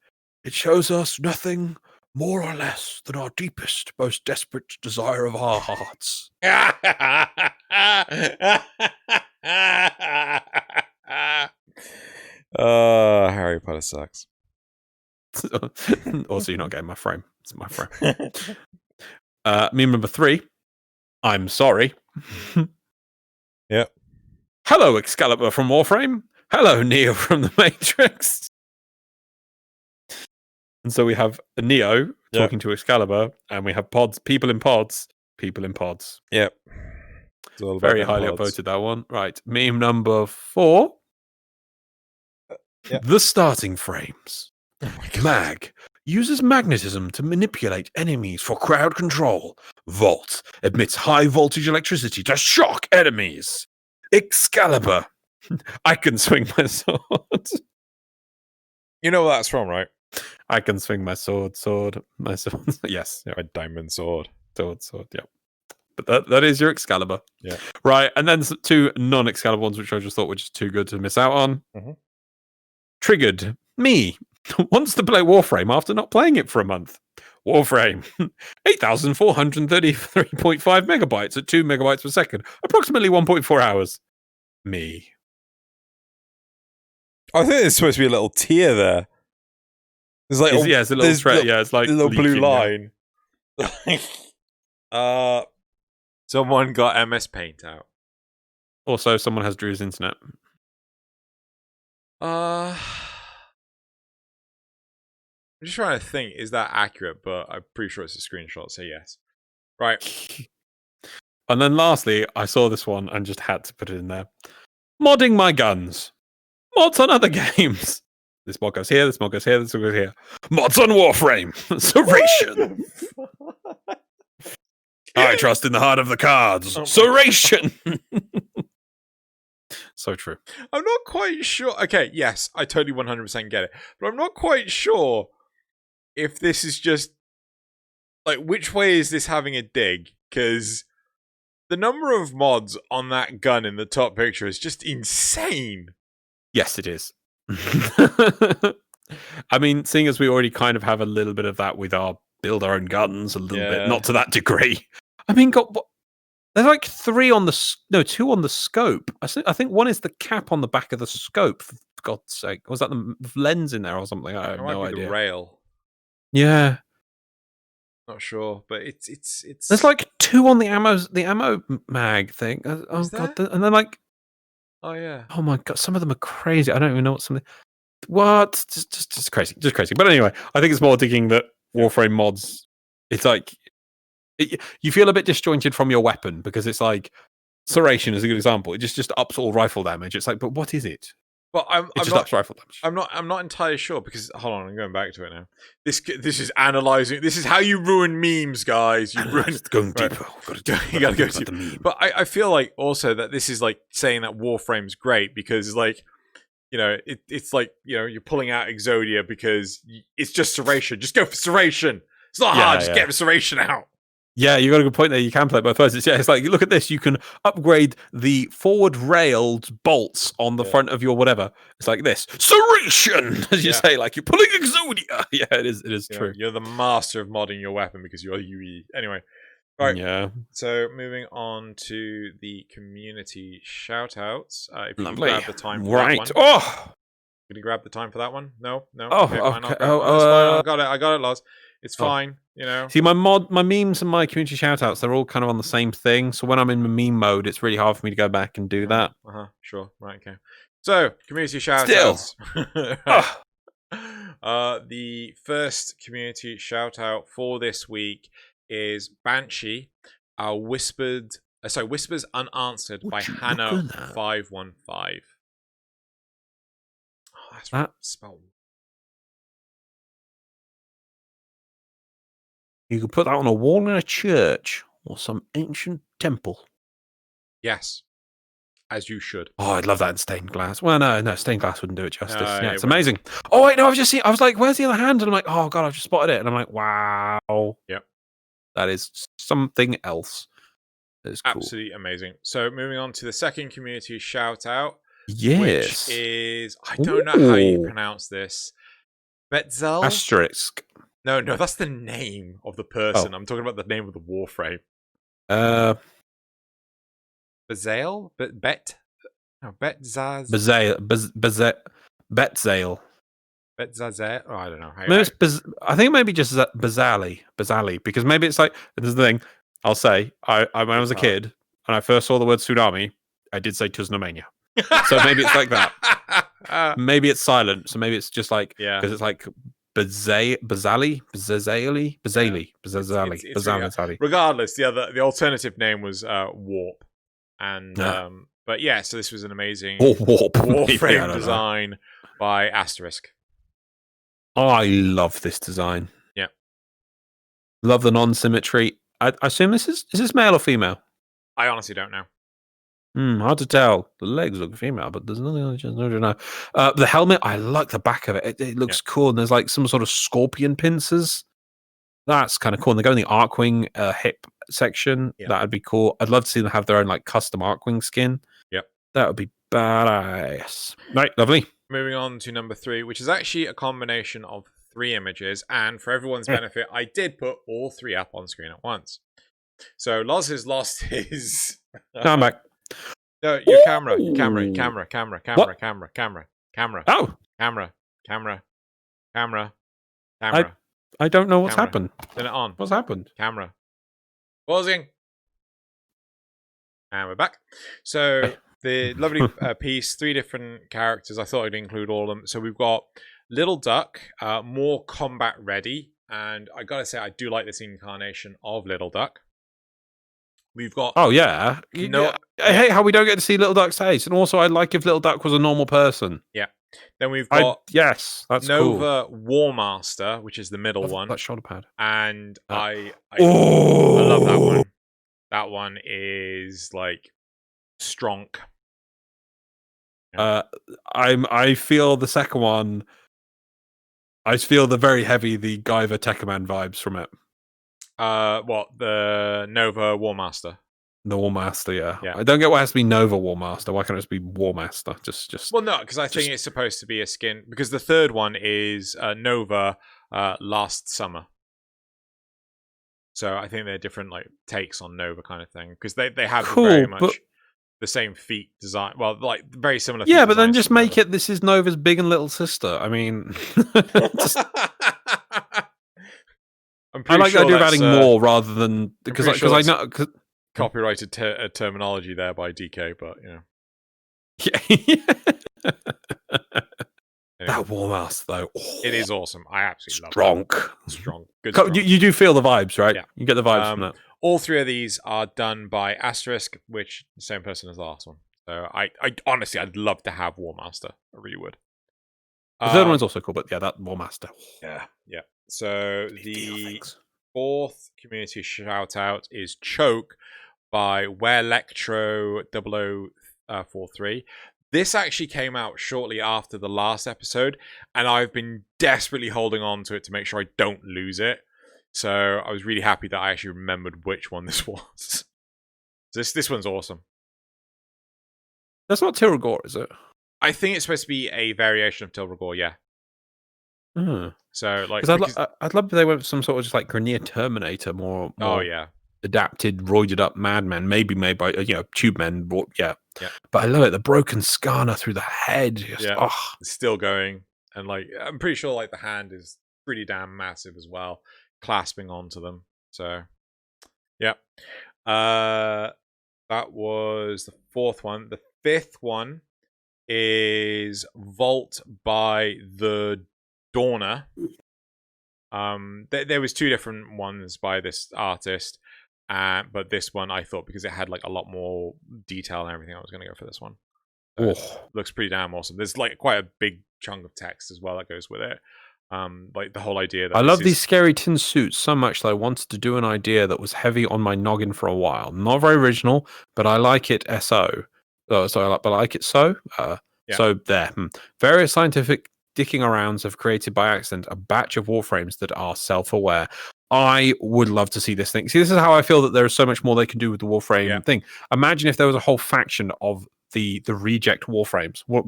It shows us nothing more or less than our deepest, most desperate desire of our hearts. Harry Potter sucks. Also, you're not getting my frame. It's my frame. Meme number 3. I'm sorry. Yep. Hello, Excalibur from Warframe. Hello, Neo from the Matrix. And so we have Neo talking to Excalibur, and we have people in pods. Yep. Very highly upvoted, that one. Right. Meme number 4. The starting frames. Oh my God. Mag uses magnetism to manipulate enemies for crowd control. Vault emits high voltage electricity to shock enemies. Excalibur I can swing my sword. You know what that's from, right? I can swing my sword. My sword. Yes. Yeah. My diamond sword. Sword. Yeah. But that is your Excalibur. Yeah. Right. And then two non-Excalibur ones, which I just thought were just too good to miss out on. Mhm. Triggered. Me. Wants to play Warframe after not playing it for a month. Warframe. 8,433.5 megabytes at 2 megabytes per second. Approximately 1.4 hours. Me. I think there's supposed to be a little tear there. There's like It's a little thread. Yeah, it's like a little blue leaking, line. Someone got MS Paint out. Also, someone has Drew's internet. I'm just trying to think, is that accurate? But I'm pretty sure it's a screenshot, so yes. Right. And then lastly, I saw this one and just had to put it in there. Modding my guns. Mods on other games. This mod goes here, this mod goes here, this mod goes here. Mods on Warframe. Serration. I trust in the heart of the cards. Serration. So true. I'm not quite sure. Okay, yes, I totally 100% get it. But I'm not quite sure if this is just... Like, which way is this having a dig? Because the number of mods on that gun in the top picture is just insane. Yes, it is. I mean, seeing as we already kind of have a little bit of that with our build our own guns a little bit, not to that degree. I mean, there's like 2 on the scope. I think one is the cap on the back of the scope. For God's sake, was that the lens in there or something? I have no idea. The rail. Yeah, not sure, but it's. There's like 2 on the ammo mag thing. Oh God, and then like. Oh yeah. Oh my God, some of them are crazy. I don't even know what some of what just crazy, just crazy. But anyway, I think it's more digging that Warframe mods. It's like you feel a bit disjointed from your weapon because it's like Serration is a good example. It just ups all rifle damage. It's like, but what is it? But it just ups rifle damage. I'm not entirely sure because hold on, I'm going back to it now. This is analyzing. This is how you ruin memes, guys. You ruin going deeper. You gotta go deeper. But I feel like also that this is like saying that Warframe's great because like, you know, it's like, you know, you're pulling out Exodia because it's just Serration. Just go for Serration. It's not hard. Just get Serration out. Yeah, you got a good point there. You can play it both ways. It's like, look at this. You can upgrade the forward railed bolts on the front of your whatever. It's like this. Serration! As you say, like you're pulling Exodia. Yeah, it is true. You're the master of modding your weapon because you're UE. Anyway. All right. Yeah. So moving on to the community shoutouts. If you Lovely. Grab the time for right. that one. Oh! Can you grab the time for that one? No? Oh, okay. Fine, okay. I got it, Loz. It's fine, you know. See, my memes and my community shoutouts, they're all kind of on the same thing. So when I'm in meme mode, it's really hard for me to go back and do that. Sure. Right, okay. So, community shoutouts. The first community shoutout for this week is Banshee, Whispers Unanswered by Hannah515. Oh, that's right. Spelled. You could put that on a wall in a church or some ancient temple. Yes, as you should. Oh, I'd love that in stained glass. Well, no, stained glass wouldn't do it justice. Yeah, it's amazing. Oh wait, no, I was like, where's the other hand? And I'm like, oh God, I've just spotted it. And I'm like, wow. Yep. That is something else. That is cool. Absolutely amazing. So moving on to the second community shout out. Yes. Which is, I don't know how you pronounce this. Betzel? Asterisk. No, that's the name of the person. I'm talking about the name of the Warframe. Bezale? Betzaz? Betzale. Betzazet? Oh, I don't know. I think maybe just Bazali, because maybe it's like, this is the thing, I'll say, when I was a kid, and I first saw the word tsunami, I did say Tusnomania. So maybe it's like that. Maybe it's silent, so maybe it's just like, because it's like, Bazali. Regardless, the alternative name was Warp, and but yeah, so this was an amazing Warframe design by Asterisk. I love this design. Yeah, love the non-symmetry. I assume this is this male or female? I honestly don't know. Hard to tell. The legs look female, but there's nothing on the chest. The helmet, I like the back of it. It looks cool, and there's like some sort of scorpion pincers. That's kind of cool. And they go in the Arcwing hip section. Yeah. That'd be cool. I'd love to see them have their own like custom Arcwing skin. Yep. That would be badass. Right, lovely. Moving on to number 3, which is actually a combination of 3 images. And for everyone's benefit, I did put all 3 up on screen at once. So Loz has lost his... No, I'm back. No, your camera. Ooh. Camera. What? Camera. Oh, Camera. I don't know what's Camera. happened. Turn it on. What's happened? Camera. Pausing. And we're back. So the lovely piece, 3 different characters. I thought I'd include all of them. So we've got Little Duck, more combat ready. And I gotta say, I do like this incarnation of Little Duck. We've got... Oh, yeah. I hate how we don't get to see Little Duck's face. And also, I'd like if Little Duck was a normal person. Yeah. Then we've got... Yes, that's Nova War Master, which is the middle one. That shoulder pad. And I love that one. That one is like strong. Yeah. I feel the second one. I feel the very heavy the Guyver Tekkaman vibes from it. What, the Nova War Master? The War Master, yeah. Yeah. I don't get why it has to be Nova War Master. Why can't it just be War Master? Just. Well, no, because I think it's supposed to be a skin. Because the third one is Nova last summer. So I think they're different like takes on Nova kind of thing. Because they have very much the same feet design. Well, like very similar. Yeah, but then just make it. This is Nova's big and little sister. I mean, I like the idea of adding more rather than because I know copyrighted terminology there by DK, but yeah. Anyway. That War Master though, it is awesome. I absolutely love it. Strong. Good. Strong. You do feel the vibes, right? Yeah. You get the vibes from that. All 3 of these are done by Asterisk, which the same person as the last one. So I honestly, I'd love to have War Master. I really would. The third one's also cool, but yeah, that War Master. Yeah. So the 4th community shout out is Choke by Werelectro 0043. This actually came out shortly after the last episode, and I've been desperately holding on to it to make sure I don't lose it. So I was really happy that I actually remembered which one this was. This one's awesome. That's not Tiragor, is it? I think it's supposed to be a variation of Tiragor, yeah. So like, I'd love if they went for some sort of just like Grenier Terminator, more adapted, roided up madman, maybe made by tube men. Yeah. But I love it. The broken Skana through the head. It's still going, and like I'm pretty sure like the hand is pretty damn massive as well, clasping onto them. So yeah, that was the 4th one. The 5th one is Vault by the Dawner. There was 2 different ones by this artist, but this one I thought, because it had like a lot more detail and everything, I was going to go for this one. Looks pretty damn awesome. There's like quite a big chunk of text as well that goes with it. Like the whole idea that I love these scary tin suits so much that I wanted to do an idea that was heavy on my noggin for a while. Not very original, but I like it so. But I like it so. So there. Various scientific dicking arounds have created by accident a batch of warframes that are self-aware. I would love to see this thing. See, this is how I feel that there is so much more they can do with the warframe thing. Imagine if there was a whole faction of the reject warframes. What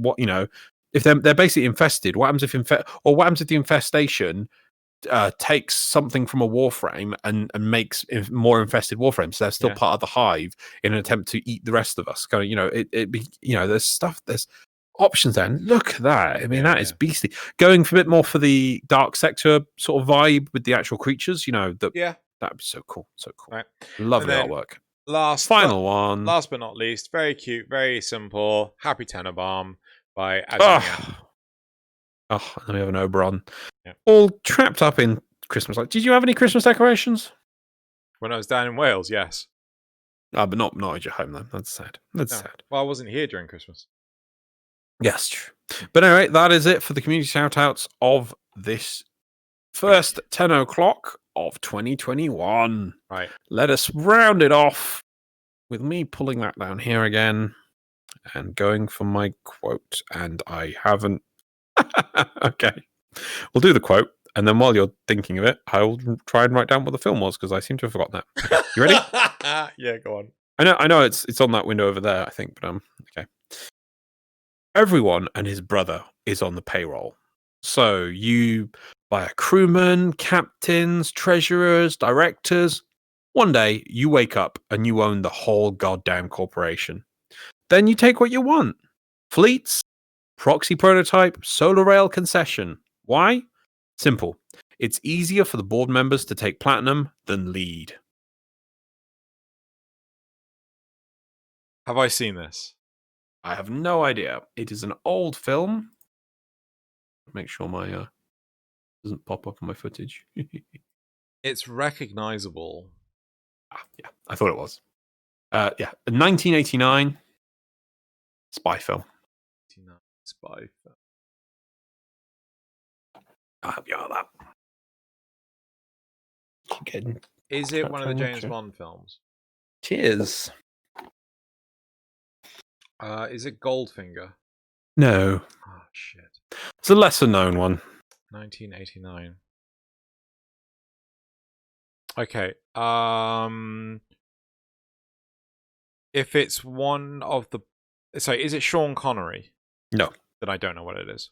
if they're basically infested? What happens if what happens if the infestation takes something from a warframe and makes more infested warframes? So they're still part of the hive in an attempt to eat the rest of us. Kind of, there's options there. And look at that. I mean, that is beastly. Going for a bit more for the dark sector sort of vibe with the actual creatures. That'd be so cool. So cool. Right. Lovely artwork. Last but not least, very cute, very simple. Happy Tenno Bomb by Adrian. And then we have an Oberon. All trapped up in Christmas lights. Did you have any Christmas decorations? When I was down in Wales, yes. But not at your home, though. That's sad. Sad. Well, I wasn't here during Christmas. Yes, true. But anyway, that is it for the community shoutouts of this first 10 o'clock of 2021. Right. Let us round it off with me pulling that down here again and going for my quote, and I haven't. Okay, we'll do the quote, and then while you're thinking of it, I'll try and write down what the film was because I seem to have forgotten that. Okay. You ready? Yeah, go on. I know it's on that window over there, I think, but okay. Everyone and his brother is on the payroll. So you buy a crewman, captains, treasurers, directors. One day you wake up and you own the whole goddamn corporation. Then you take what you want. Fleets, proxy prototype, solar rail concession. Why? Simple. It's easier for the board members to take platinum than lead. Have I seen this? I have no idea. It is an old film. Make sure my doesn't pop up on my footage. It's recognizable. Yeah, I thought it was. Yeah, 1989 spy film. Spy film. I'll help you out with that. Is it one of the James Bond films? Cheers. Is it Goldfinger? No. Oh, shit. It's a lesser known one. 1989. Okay. If it's one of the... Sorry, is it Sean Connery? No. Then I don't know what it is.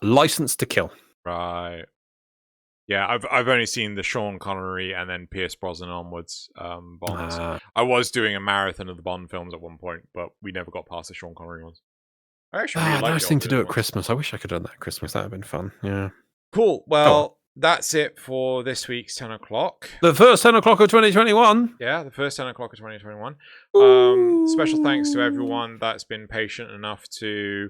License to Kill. Right. Yeah, I've only seen the Sean Connery and then Pierce Brosnan onwards Bonds. I was doing a marathon of the Bond films at one point, but we never got past the Sean Connery ones. I actually really like nice thing to do at Christmas. I wish I could have done that at Christmas. That would have been fun. Yeah. Cool. Well, that's it for this week's 10 o'clock. The first 10 o'clock of 2021. Yeah, the first 10 o'clock of 2021. Special thanks to everyone that's been patient enough to,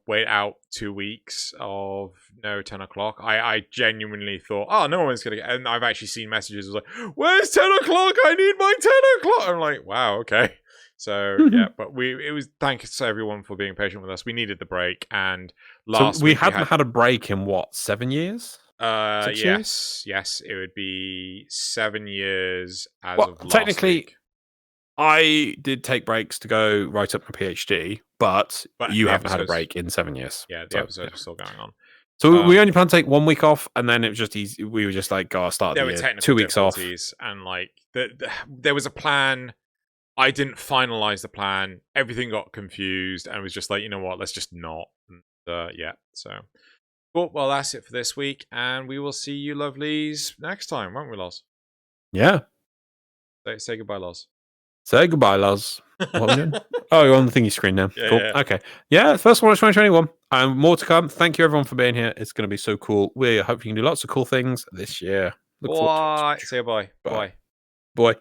wait out 2 weeks of no 10 o'clock. I genuinely thought, oh, no one's going to get... And I've actually seen messages like, where's 10 o'clock? I need my 10 o'clock. I'm like, wow, okay. So, yeah, but it was thanks to everyone for being patient with us. We needed the break. And last we week hadn't had a break in what, 7 years? 6 years? Yes, it would be 7 years as of last technically, week. I did take breaks to go write up my PhD, but you haven't had a break in 7 years. Yeah, the episodes are still going on. So we only plan to take 1 week off, and then it was just easy. We were just like, start the year. 2 weeks off. And like, there was a plan. I didn't finalize the plan. Everything got confused, and was just like, you know what? Let's just not. So. Cool. Well, that's it for this week, and we will see you lovelies next time, won't we, Loz? Yeah. Say goodbye, Loz. Say goodbye, Loz. What are we doing? Oh, you're on the thingy screen now. Yeah, cool. Yeah. Okay. Yeah, first one of 2021. And more to come. Thank you, everyone, for being here. It's going to be so cool. We hope you can do lots of cool things this year. Bye. Say bye. Bye. Boy.